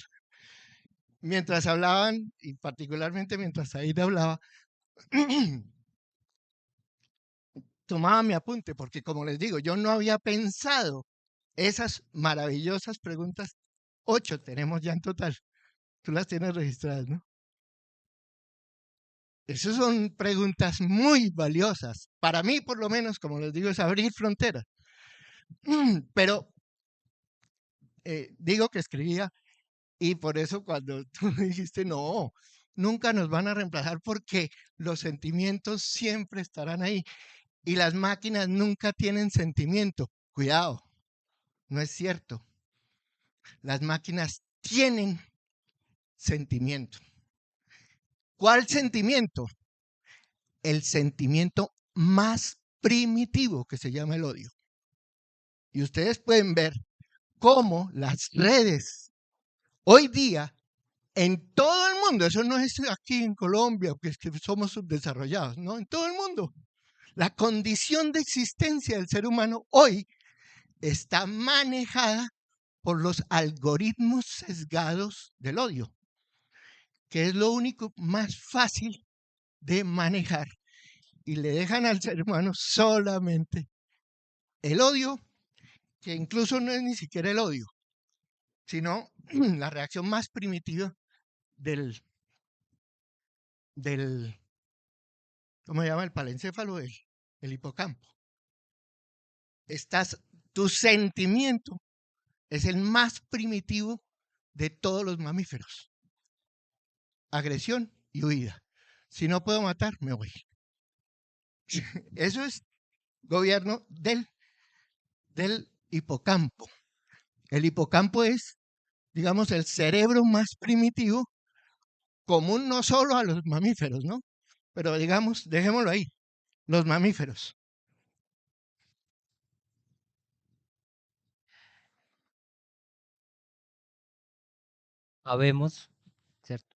mientras hablaban, y particularmente mientras Aida hablaba, tomaba mi apunte, porque como les digo, yo no había pensado esas maravillosas preguntas. 8 tenemos ya en total. Tú las tienes registradas, ¿no? Esas son preguntas muy valiosas. Para mí, por lo menos, como les digo, es abrir fronteras. Pero digo que escribía, y por eso cuando tú me dijiste, no, nunca nos van a reemplazar porque los sentimientos siempre estarán ahí y las máquinas nunca tienen sentimiento. Cuidado, no es cierto. Las máquinas tienen sentimiento. ¿Cuál sentimiento? El sentimiento más primitivo, que se llama el odio. Y ustedes pueden ver cómo las redes hoy día en todo el mundo, eso no es aquí en Colombia, porque es que somos subdesarrollados, no, en todo el mundo, la condición de existencia del ser humano hoy está manejada por los algoritmos sesgados del odio, que es lo único más fácil de manejar, y le dejan al ser humano solamente el odio, que incluso no es ni siquiera el odio, sino la reacción más primitiva del ¿cómo se llama? El palencéfalo, el hipocampo. Tu sentimiento es el más primitivo de todos los mamíferos. Agresión y huida. Si no puedo matar, me voy. Eso es gobierno del hipocampo. El hipocampo es, digamos, el cerebro más primitivo, común no solo a los mamíferos, ¿no? Pero digamos, dejémoslo ahí, los mamíferos. Habemos, ¿cierto?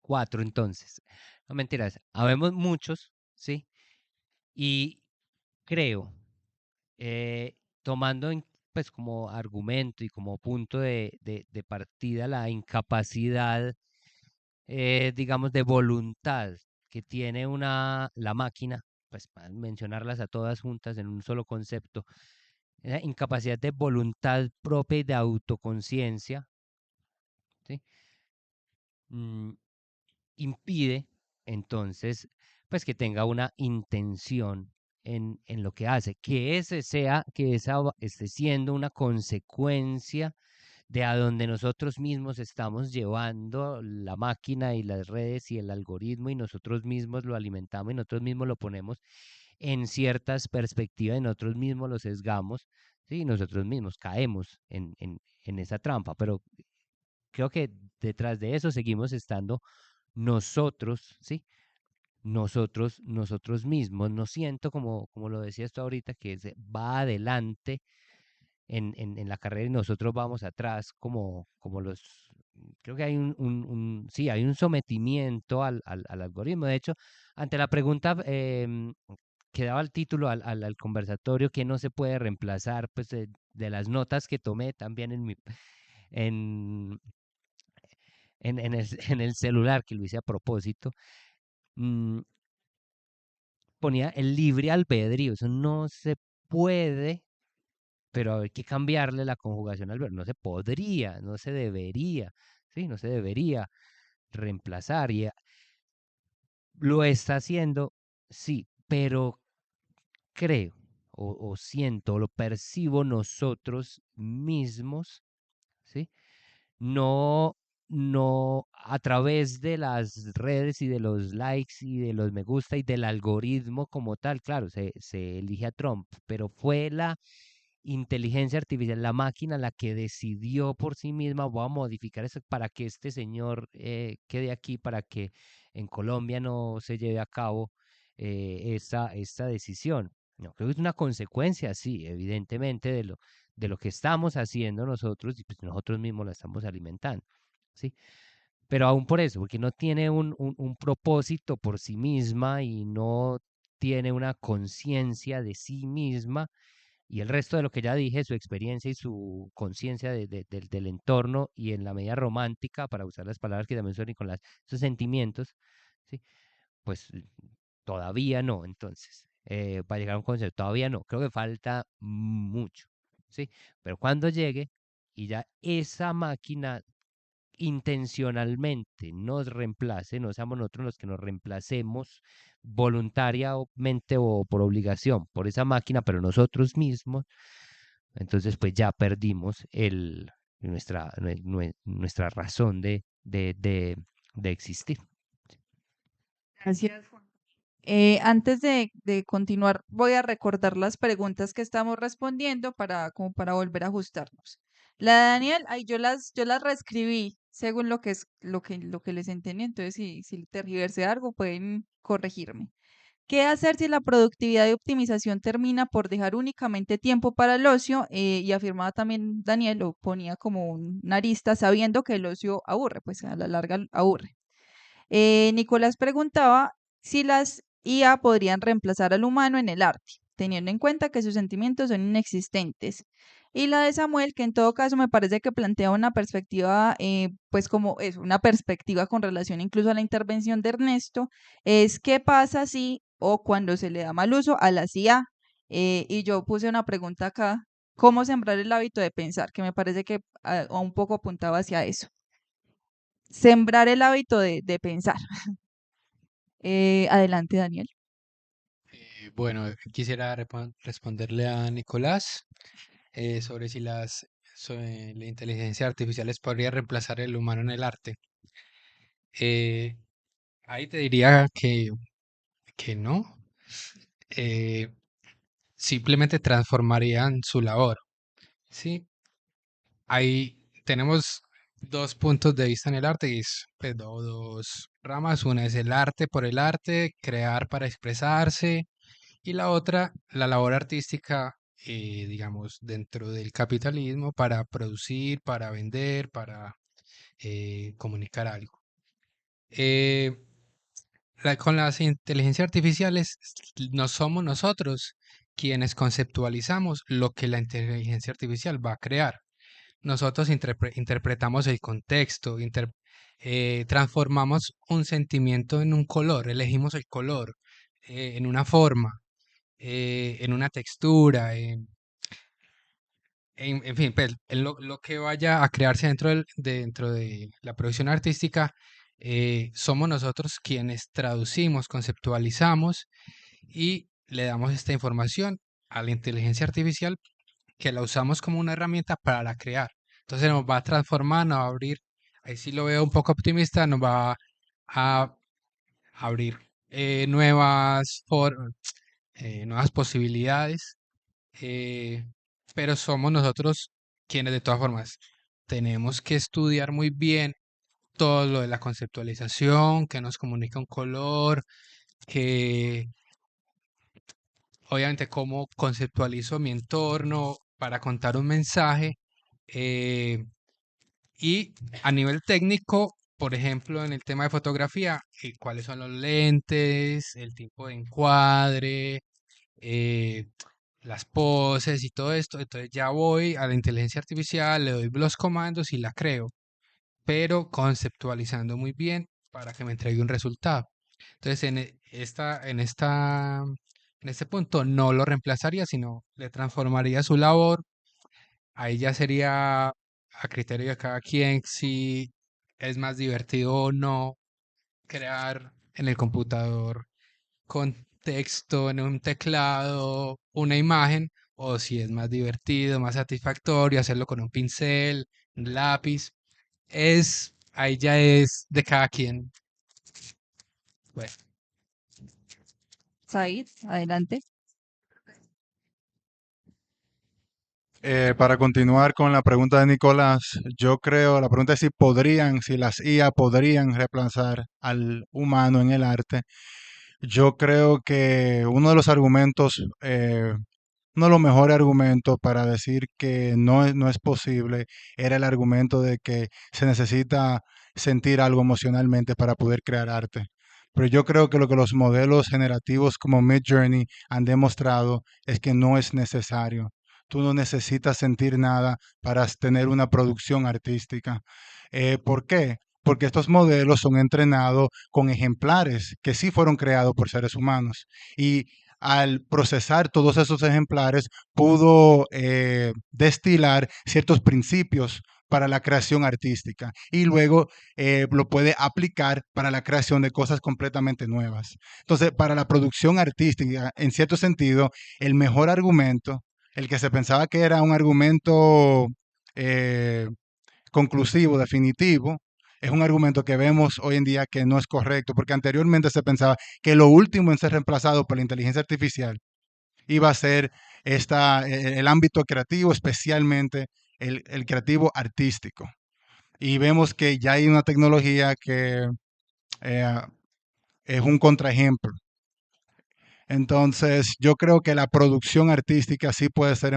4 entonces. No mentiras, habemos muchos, ¿sí? Y creo, tomando pues como argumento y como punto de partida la incapacidad, digamos, de voluntad que tiene la máquina, pues para mencionarlas a todas juntas en un solo concepto, esa incapacidad de voluntad propia y de autoconciencia, ¿sí? Mm, impide entonces pues que tenga una intención en lo que hace, que esa esté siendo una consecuencia de a donde nosotros mismos estamos llevando la máquina y las redes y el algoritmo, y nosotros mismos lo alimentamos y nosotros mismos lo ponemos en ciertas perspectivas y nosotros mismos lo sesgamos, ¿sí? Nosotros mismos caemos en esa trampa, pero creo que detrás de eso seguimos estando nosotros, ¿sí? Nosotros mismos. No siento, como lo decías tú ahorita, que va adelante en la carrera y nosotros vamos atrás creo que hay sí, hay un sometimiento al algoritmo. De hecho, ante la pregunta que daba el título al conversatorio, que no se puede reemplazar, pues de las notas que tomé también en, en el celular, que lo hice a propósito, mm, ponía el libre albedrío. Eso no se puede, pero hay que cambiarle la conjugación al verbo. No se podría, no se debería, ¿sí? No se debería reemplazar. Lo está haciendo, sí, pero creo o siento, lo percibo nosotros mismos, ¿sí? No, no a través de las redes y de los likes y de los me gusta y del algoritmo como tal. Claro, se elige a Trump, pero fue la inteligencia artificial, la máquina, la que decidió por sí misma: voy a modificar eso para que este señor quede aquí, para que en Colombia no se lleve a cabo esta decisión. No, creo que es una consecuencia, sí, evidentemente, de lo que estamos haciendo nosotros, y pues nosotros mismos la estamos alimentando, ¿sí? Pero aún por eso, porque no tiene un propósito por sí misma y no tiene una conciencia de sí misma, y el resto de lo que ya dije, su experiencia y su conciencia del entorno, y en la medida romántica, para usar las palabras que también son Nicolás, sus sentimientos, ¿sí? Pues todavía no. Entonces, para llegar a un concepto. Todavía no, creo que falta mucho, ¿sí? Pero cuando llegue y ya esa máquina intencionalmente nos reemplace, no seamos nosotros los que nos reemplacemos voluntariamente o por obligación por esa máquina, pero nosotros mismos, entonces pues ya perdimos nuestra razón de existir. Gracias, Juan. Antes de continuar, voy a recordar las preguntas que estamos respondiendo como para volver a ajustarnos. La de Daniel, ahí yo las reescribí según lo que les entendí. Entonces, si tergiversé algo, pueden corregirme. ¿Qué hacer si la productividad y optimización termina por dejar únicamente tiempo para el ocio? Y afirmaba también Daniel, lo ponía como una arista, sabiendo que el ocio aburre, pues a la larga aburre. Nicolás preguntaba si las IA podrían reemplazar al humano en el arte, teniendo en cuenta que sus sentimientos son inexistentes. Y la de Samuel, que en todo caso me parece que plantea una perspectiva, pues como es una perspectiva con relación incluso a la intervención de Ernesto, es qué pasa si o cuando se le da mal uso a la IA. Y yo puse una pregunta acá, ¿cómo sembrar el hábito de pensar? Que me parece que un poco apuntaba hacia eso. Sembrar el hábito de pensar. Adelante, Daniel. Bueno, quisiera responderle a Nicolás sobre la inteligencia artificial podría reemplazar el humano en el arte. Eh, Ahí te diría que no. eh, Simplemente transformarían su labor. ¿Sí? Ahí tenemos dos puntos de vista en el arte, y es, pues, dos ramas. Una es el arte por el arte, crear para expresarse, y la otra, la labor artística, digamos, dentro del capitalismo para producir, para vender, para comunicar algo. Eh, con las inteligencias artificiales no somos nosotros quienes conceptualizamos lo que la inteligencia artificial va a crear. Nosotros interpretamos el contexto, transformamos un sentimiento en un color, elegimos el color, en una forma, en una textura, en fin, pues, en lo que vaya a crearse dentro de la producción artística. Somos nosotros quienes traducimos, conceptualizamos y le damos esta información a la inteligencia artificial, que la usamos como una herramienta para crear. Entonces nos va a transformar, nos va a abrir, ahí sí lo veo un poco optimista, nos va a abrir nuevas posibilidades, eh, pero somos nosotros quienes de todas formas tenemos que estudiar muy bien todo lo de la conceptualización, que nos comunica un color, que obviamente cómo conceptualizo mi entorno para contar un mensaje. eh, y a nivel técnico, por ejemplo, en el tema de fotografía, cuáles son los lentes, el tipo de encuadre, eh, las poses y todo esto. Entonces ya voy a la inteligencia artificial, le doy los comandos y la creo, pero conceptualizando muy bien para que me entregue un resultado. Entonces, en este punto no lo reemplazaría, sino le transformaría su labor. Ahí ya sería a criterio de cada quien si es más divertido o no crear en el computador con texto en un teclado, una imagen, o si es más divertido, más satisfactorio hacerlo con un pincel, un lápiz. Ahí ya es de cada quien. Bueno. Said, adelante. Para continuar con la pregunta de Nicolás, yo creo, la pregunta es si las IA podrían reemplazar al humano en el arte. Yo creo que uno de los argumentos, uno de los mejores argumentos para decir que no es posible era el argumento de que se necesita sentir algo emocionalmente para poder crear arte. Pero yo creo que lo que los modelos generativos como Midjourney han demostrado es que no es necesario. Tú no necesitas sentir nada para tener una producción artística. ¿Por qué? Porque estos modelos son entrenados con ejemplares que sí fueron creados por seres humanos. Y al procesar todos esos ejemplares, pudo destilar ciertos principios para la creación artística y luego lo puede aplicar para la creación de cosas completamente nuevas. Entonces, para la producción artística, en cierto sentido, el mejor argumento, el que se pensaba que era un argumento eh, conclusivo, definitivo, es un argumento que vemos hoy en día que no es correcto, porque anteriormente se pensaba que lo último en ser reemplazado por la inteligencia artificial iba a ser el ámbito creativo, especialmente el creativo artístico. Y vemos que ya hay una tecnología que eh, es un contraejemplo. Entonces, yo creo que la producción artística sí puede ser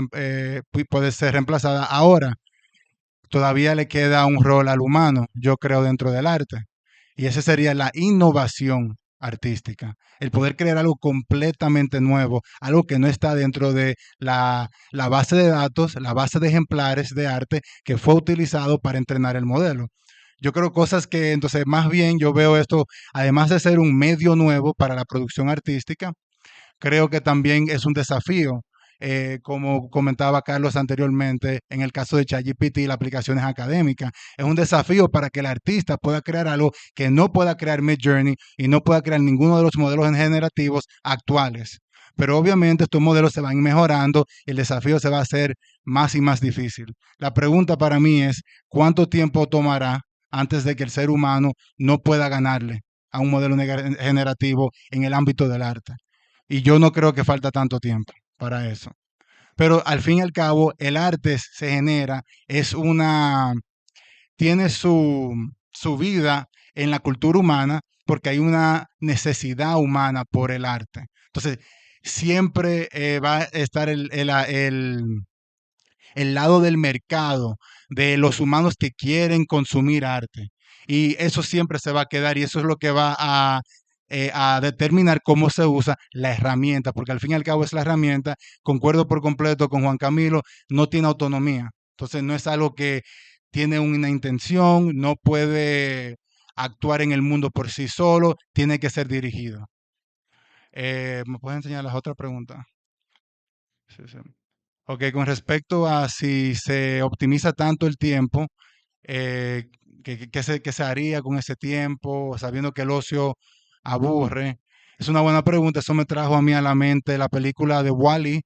reemplazada. Ahora, todavía le queda un rol al humano, yo creo, dentro del arte. Y esa sería la innovación artística, el poder crear algo completamente nuevo, algo que no está dentro de la base de datos, la base de ejemplares de arte que fue utilizado para entrenar el modelo. Yo creo cosas que, entonces, más bien yo veo esto, además de ser un medio nuevo para la producción artística, creo que también es un desafío, como comentaba Carlos anteriormente, en el caso de ChatGPT y las aplicaciones académicas. Es un desafío para que el artista pueda crear algo que no pueda crear Midjourney y no pueda crear ninguno de los modelos generativos actuales. Pero obviamente estos modelos se van mejorando y el desafío se va a hacer más y más difícil. La pregunta para mí es, ¿cuánto tiempo tomará antes de que el ser humano no pueda ganarle a un modelo generativo en el ámbito del arte? Y yo no creo que falta tanto tiempo para eso. Pero al fin y al cabo, el arte se genera, tiene su vida en la cultura humana porque hay una necesidad humana por el arte. Entonces, siempre va a estar el lado del mercado, de los humanos que quieren consumir arte. Y eso siempre se va a quedar y eso es lo que va a determinar cómo se usa la herramienta, porque al fin y al cabo es la herramienta, concuerdo por completo con Juan Camilo, no tiene autonomía. Entonces no es algo que tiene una intención, no puede actuar en el mundo por sí solo, tiene que ser dirigido. ¿Me puedes enseñar las otras preguntas? Sí, sí. Ok, con respecto a si se optimiza tanto el tiempo, eh, qué se haría con ese tiempo, sabiendo que el ocio aburre? Es una buena pregunta. Eso me trajo a mí a la mente la película de Wall-E,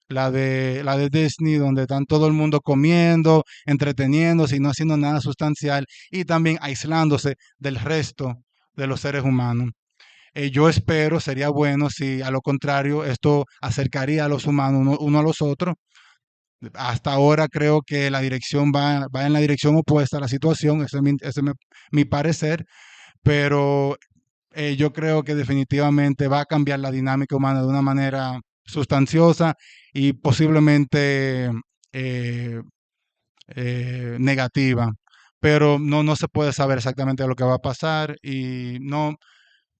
la de Disney, donde están todo el mundo comiendo, entreteniéndose y no haciendo nada sustancial y también aislándose del resto de los seres humanos. Yo espero, sería bueno si a lo contrario esto acercaría a los humanos uno a los otros. Hasta ahora creo que la dirección va en la dirección opuesta a la situación, ese es mi parecer, pero yo creo que definitivamente va a cambiar la dinámica humana de una manera sustanciosa y posiblemente eh, negativa, pero no se puede saber exactamente lo que va a pasar y no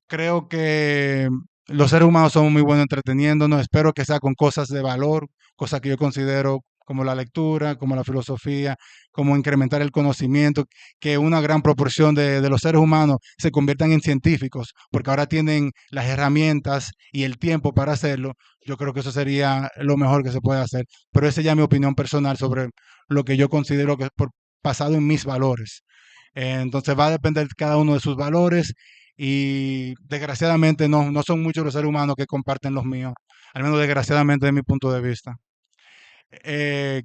creo que los seres humanos somos muy buenos entreteniéndonos. Espero que sea con cosas de valor, cosas que yo considero como la lectura, como la filosofía, como incrementar el conocimiento, que una gran proporción de los seres humanos se conviertan en científicos, porque ahora tienen las herramientas y el tiempo para hacerlo. Yo creo que eso sería lo mejor que se puede hacer. Pero esa ya es mi opinión personal sobre lo que yo considero que es basado en mis valores. Entonces va a depender cada uno de sus valores y desgraciadamente no son muchos los seres humanos que comparten los míos, al menos desgraciadamente de mi punto de vista. Eh,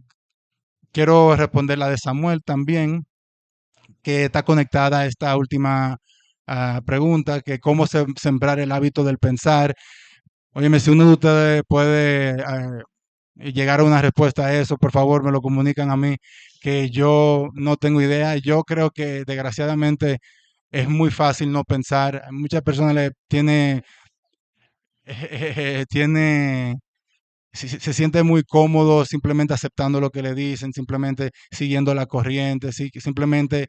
Quiero responder la de Samuel también, que está conectada a esta última pregunta, que cómo sembrar el hábito del pensar. Óyeme, si uno de ustedes puede llegar a una respuesta a eso, por favor me lo comunican a mí, que yo no tengo idea. Yo creo que desgraciadamente es muy fácil no pensar. Muchas personas tiene se siente muy cómodo simplemente aceptando lo que le dicen, simplemente siguiendo la corriente, simplemente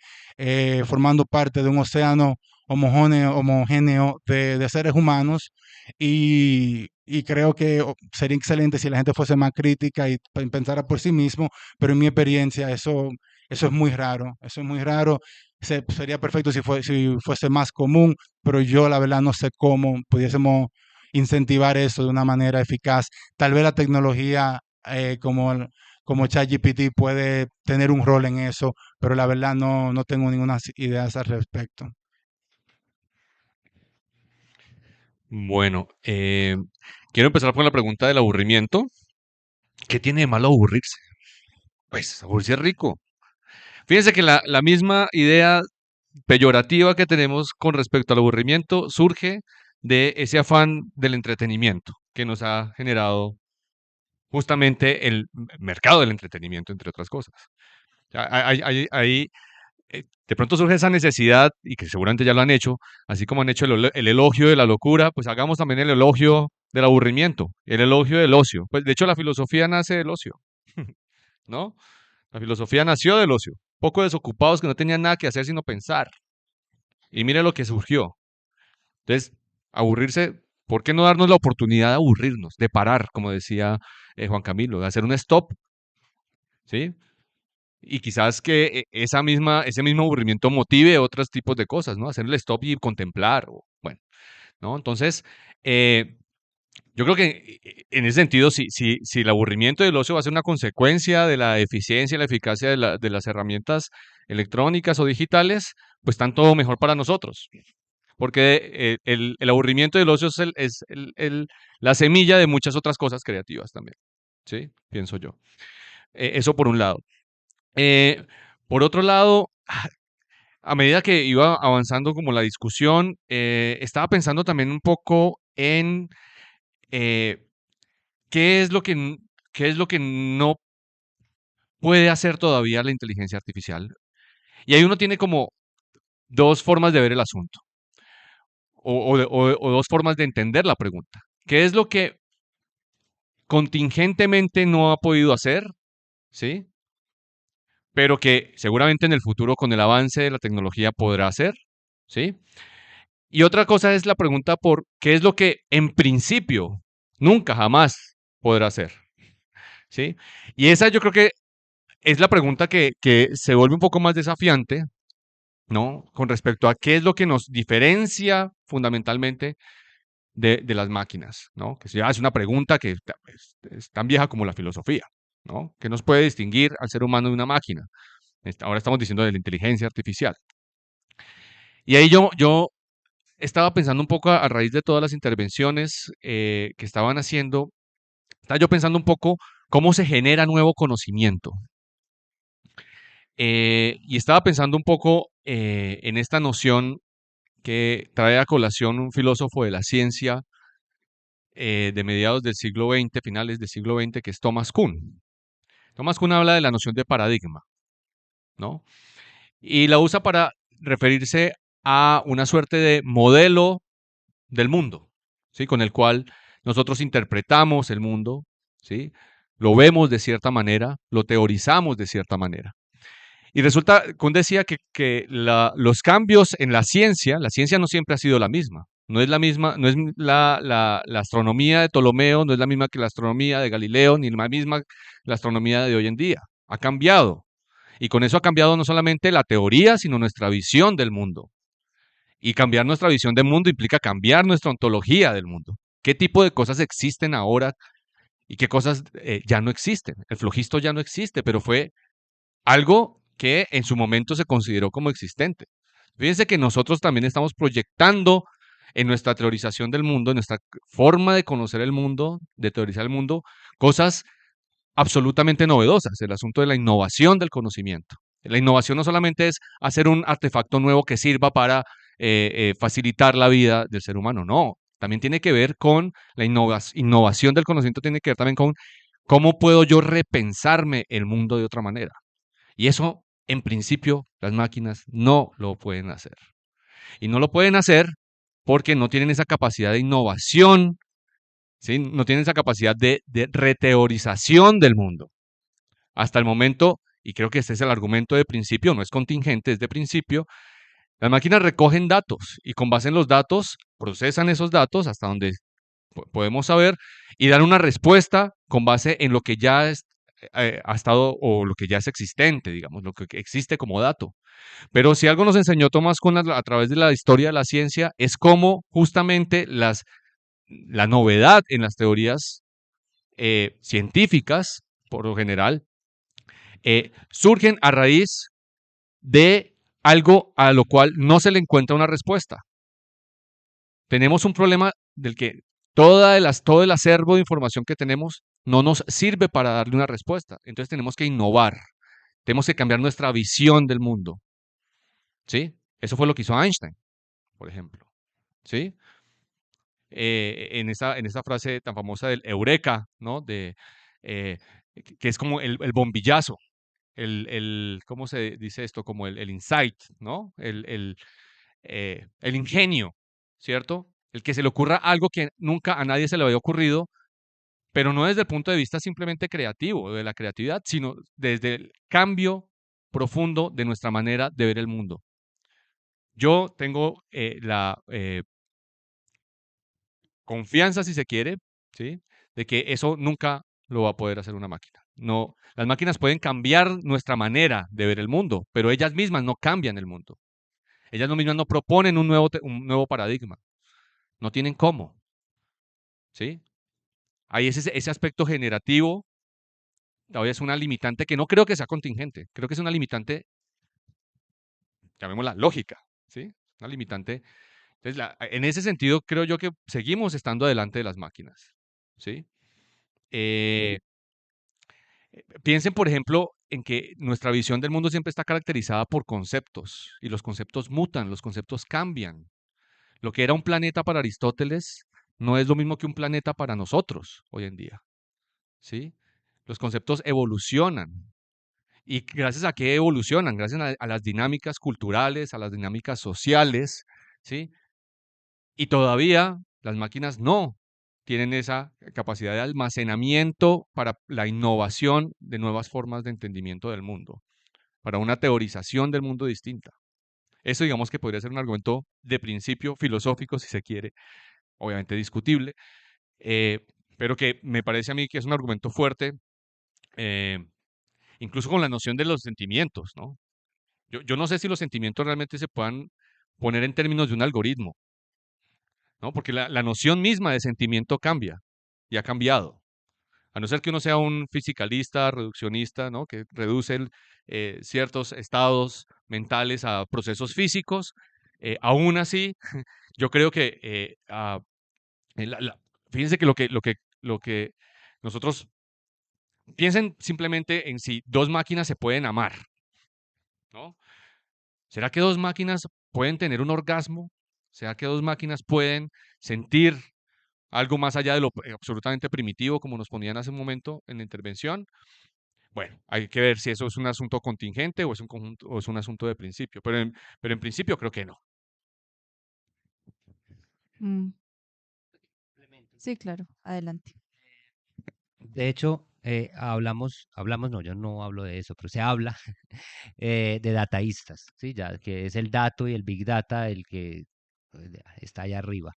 formando parte de un océano homogéneo de seres humanos y creo que sería excelente si la gente fuese más crítica y pensara por sí mismo, pero en mi experiencia eso es muy raro, eso es muy raro. Sería perfecto si fuese más común, pero yo la verdad no sé cómo pudiésemos incentivar eso de una manera eficaz. Tal vez la tecnología como ChatGPT puede tener un rol en eso, pero la verdad no tengo ninguna ideas al respecto. Bueno, quiero empezar con la pregunta del aburrimiento. ¿Qué tiene de malo aburrirse? Pues aburrirse es rico. Fíjense que la misma idea peyorativa que tenemos con respecto al aburrimiento surge de ese afán del entretenimiento que nos ha generado justamente el mercado del entretenimiento, entre otras cosas. De pronto surge esa necesidad, y que seguramente ya lo han hecho, así como han hecho el elogio de la locura, pues hagamos también el elogio del aburrimiento, el elogio del ocio. Pues de hecho la filosofía nace del ocio, ¿no? La filosofía nació del ocio. Poco desocupados que no tenían nada que hacer sino pensar. Y mire lo que surgió. Entonces, aburrirse, ¿por qué no darnos la oportunidad de aburrirnos, de parar, como decía Juan Camilo, de hacer un stop? ¿Sí? Y quizás que ese mismo aburrimiento motive otros tipos de cosas, ¿no? Hacer el stop y contemplar, bueno, ¿no? Entonces, yo creo que en ese sentido, si el aburrimiento del ocio va a ser una consecuencia de la eficiencia y la eficacia de las herramientas electrónicas o digitales, pues tanto mejor para nosotros. Porque el aburrimiento del ocio es la semilla de muchas otras cosas creativas también, ¿sí? Pienso yo. Eso por un lado. Por otro lado, a medida que iba avanzando como la discusión, estaba pensando también un poco en qué es lo que no puede hacer todavía la inteligencia artificial. Y ahí uno tiene como dos formas de ver el asunto, o dos formas de entender la pregunta. ¿Qué es lo que contingentemente no ha podido hacer? ¿Sí? Pero que seguramente en el futuro con el avance de la tecnología podrá hacer, ¿sí? Y otra cosa es la pregunta por qué es lo que en principio nunca jamás podrá hacer, ¿sí? Y esa yo creo que es la pregunta que se vuelve un poco más desafiante, ¿no? Con respecto a qué es lo que nos diferencia fundamentalmente de las máquinas, ¿no? Que ya es una pregunta que es tan vieja como la filosofía, ¿no? ¿Qué nos puede distinguir al ser humano de una máquina? Ahora estamos diciendo de la inteligencia artificial. Y ahí yo estaba pensando un poco a raíz de todas las intervenciones que estaban haciendo, estaba yo pensando un poco cómo se genera nuevo conocimiento. Y estaba pensando un poco en esta noción que trae a colación un filósofo de la ciencia de mediados del siglo XX, finales del siglo XX, que es Thomas Kuhn. Thomas Kuhn habla de la noción de paradigma, ¿no? Y la usa para referirse a una suerte de modelo del mundo, ¿sí? Con el cual nosotros interpretamos el mundo, ¿sí? Lo vemos de cierta manera, lo teorizamos de cierta manera. Y resulta, Kuhn decía que los cambios en la ciencia no siempre ha sido la misma. No es la misma, no es la astronomía de Ptolomeo, no es la misma que la astronomía de Galileo, ni la misma la astronomía de hoy en día. Ha cambiado. Y con eso ha cambiado no solamente la teoría, sino nuestra visión del mundo. Y cambiar nuestra visión del mundo implica cambiar nuestra ontología del mundo. ¿Qué tipo de cosas existen ahora y qué cosas ya no existen? El flojisto ya no existe, pero fue algo que en su momento se consideró como existente. Fíjense que nosotros también estamos proyectando en nuestra teorización del mundo, en nuestra forma de conocer el mundo, de teorizar el mundo, cosas absolutamente novedosas, el asunto de la innovación del conocimiento. La innovación no solamente es hacer un artefacto nuevo que sirva para facilitar la vida del ser humano, no, también tiene que ver con la innovación del conocimiento, tiene que ver también con cómo puedo yo repensarme el mundo de otra manera. Y eso, en principio, las máquinas no lo pueden hacer. Y no lo pueden hacer porque no tienen esa capacidad de innovación, ¿sí? No tienen esa capacidad de reteorización del mundo. Hasta el momento, y creo que este es el argumento de principio, no es contingente, es de principio, las máquinas recogen datos y con base en los datos procesan esos datos hasta donde podemos saber y dan una respuesta con base en lo que ya ha estado o lo que ya es existente, digamos, lo que existe como dato. Pero si algo nos enseñó Thomas Kuhn a través de la historia de la ciencia es cómo justamente las la novedad en las teorías científicas, por lo general, surgen a raíz de algo a lo cual no se le encuentra una respuesta. Tenemos un problema del que todo el acervo de información que tenemos no nos sirve para darle una respuesta. Entonces tenemos que innovar, tenemos que cambiar nuestra visión del mundo. ¿Sí? Eso fue lo que hizo Einstein, por ejemplo. ¿Sí? En esa frase tan famosa del eureka, ¿no? Que es como el bombillazo, ¿cómo se dice esto? Como el insight, ¿no? El ingenio, ¿cierto? El que se le ocurra algo que nunca a nadie se le había ocurrido, pero no desde el punto de vista simplemente creativo, de la creatividad, sino desde el cambio profundo de nuestra manera de ver el mundo. Yo tengo la confianza, si se quiere, ¿sí? De que eso nunca lo va a poder hacer una máquina. No, las máquinas pueden cambiar nuestra manera de ver el mundo, pero ellas mismas no cambian el mundo. Ellas mismas no proponen un nuevo paradigma. No tienen cómo. ¿Sí? Hay ese aspecto generativo, todavía es una limitante que no creo que sea contingente, creo que es una limitante, llamémosla lógica, ¿sí? Una limitante. Entonces, en ese sentido, creo yo que seguimos estando delante de las máquinas, ¿sí? Piensen, por ejemplo, en que nuestra visión del mundo siempre está caracterizada por conceptos, y los conceptos mutan, los conceptos cambian. Lo que era un planeta para Aristóteles no es lo mismo que un planeta para nosotros hoy en día, ¿sí? Los conceptos evolucionan. ¿Y gracias a qué evolucionan? Gracias a las dinámicas culturales, a las dinámicas sociales, ¿sí? Y todavía las máquinas no tienen esa capacidad de almacenamiento para la innovación de nuevas formas de entendimiento del mundo, para una teorización del mundo distinta. Eso digamos que podría ser un argumento de principio filosófico, si se quiere, obviamente discutible, pero que me parece a mí que es un argumento fuerte, incluso con la noción de los sentimientos, ¿no? Yo no sé si los sentimientos realmente se puedan poner en términos de un algoritmo, ¿no? Porque la noción misma de sentimiento cambia y ha cambiado. A no ser que uno sea un fisicalista, reduccionista, ¿no? Que reduce ciertos estados mentales a procesos físicos, aún así, yo creo que fíjense que lo que nosotros piensen simplemente en si dos máquinas se pueden amar, ¿no? ¿Será que dos máquinas pueden tener un orgasmo? ¿Será que dos máquinas pueden sentir algo más allá de lo absolutamente primitivo, como nos ponían hace un momento en la intervención? Bueno, hay que ver si eso es un asunto contingente o es un asunto de principio, pero en principio creo que no. Mm. Sí, claro, adelante. De hecho, no, yo no hablo de eso, pero se habla de dataístas, ¿sí? Ya que es el dato y el big data el que está allá arriba.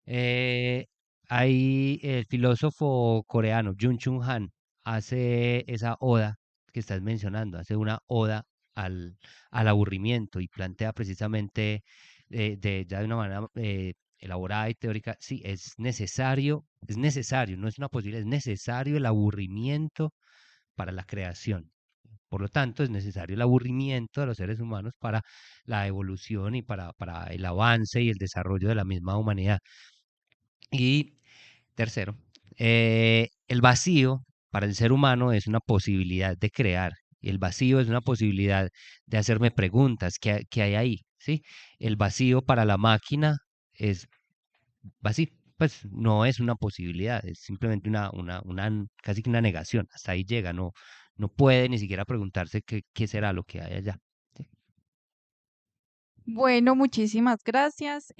Eh, Hay el filósofo coreano Jung Chung Han hace esa oda que estás mencionando, hace una oda al aburrimiento y plantea precisamente ya de una manera elaborada y teórica, sí, es necesario, no es una posibilidad, es necesario el aburrimiento para la creación. Por lo tanto, es necesario el aburrimiento de los seres humanos para la evolución y para el avance y el desarrollo de la misma humanidad. Y tercero, el vacío para el ser humano es una posibilidad de crear. Y el vacío es una posibilidad de hacerme preguntas. ¿Qué hay ahí? ¿Sí? El vacío para la máquina es vacío. Pues no es una posibilidad, es simplemente casi que una negación. Hasta ahí llega, no puede ni siquiera preguntarse qué será lo que hay allá. ¿Sí? Bueno, muchísimas gracias.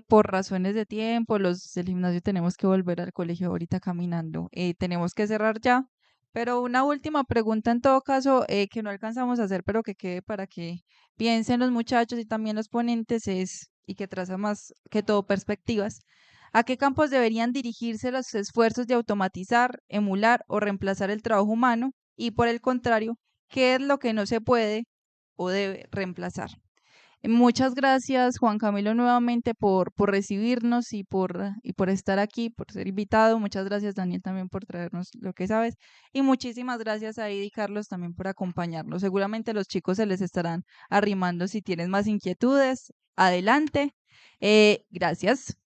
Por razones de tiempo, los del gimnasio tenemos que volver al colegio ahorita caminando. Tenemos que cerrar ya. Pero una última pregunta en todo caso, que no alcanzamos a hacer, pero que quede para que piensen los muchachos y también los ponentes y que traza más que todo perspectivas. ¿A qué campos deberían dirigirse los esfuerzos de automatizar, emular o reemplazar el trabajo humano? Y por el contrario, ¿qué es lo que no se puede o debe reemplazar? Muchas gracias, Juan Camilo, nuevamente por recibirnos y por estar aquí, por ser invitado. Muchas gracias, Daniel, también por traernos lo que sabes. Y muchísimas gracias a Ida y Carlos también por acompañarnos. Seguramente los chicos se les estarán arrimando si tienen más inquietudes. Adelante. Gracias.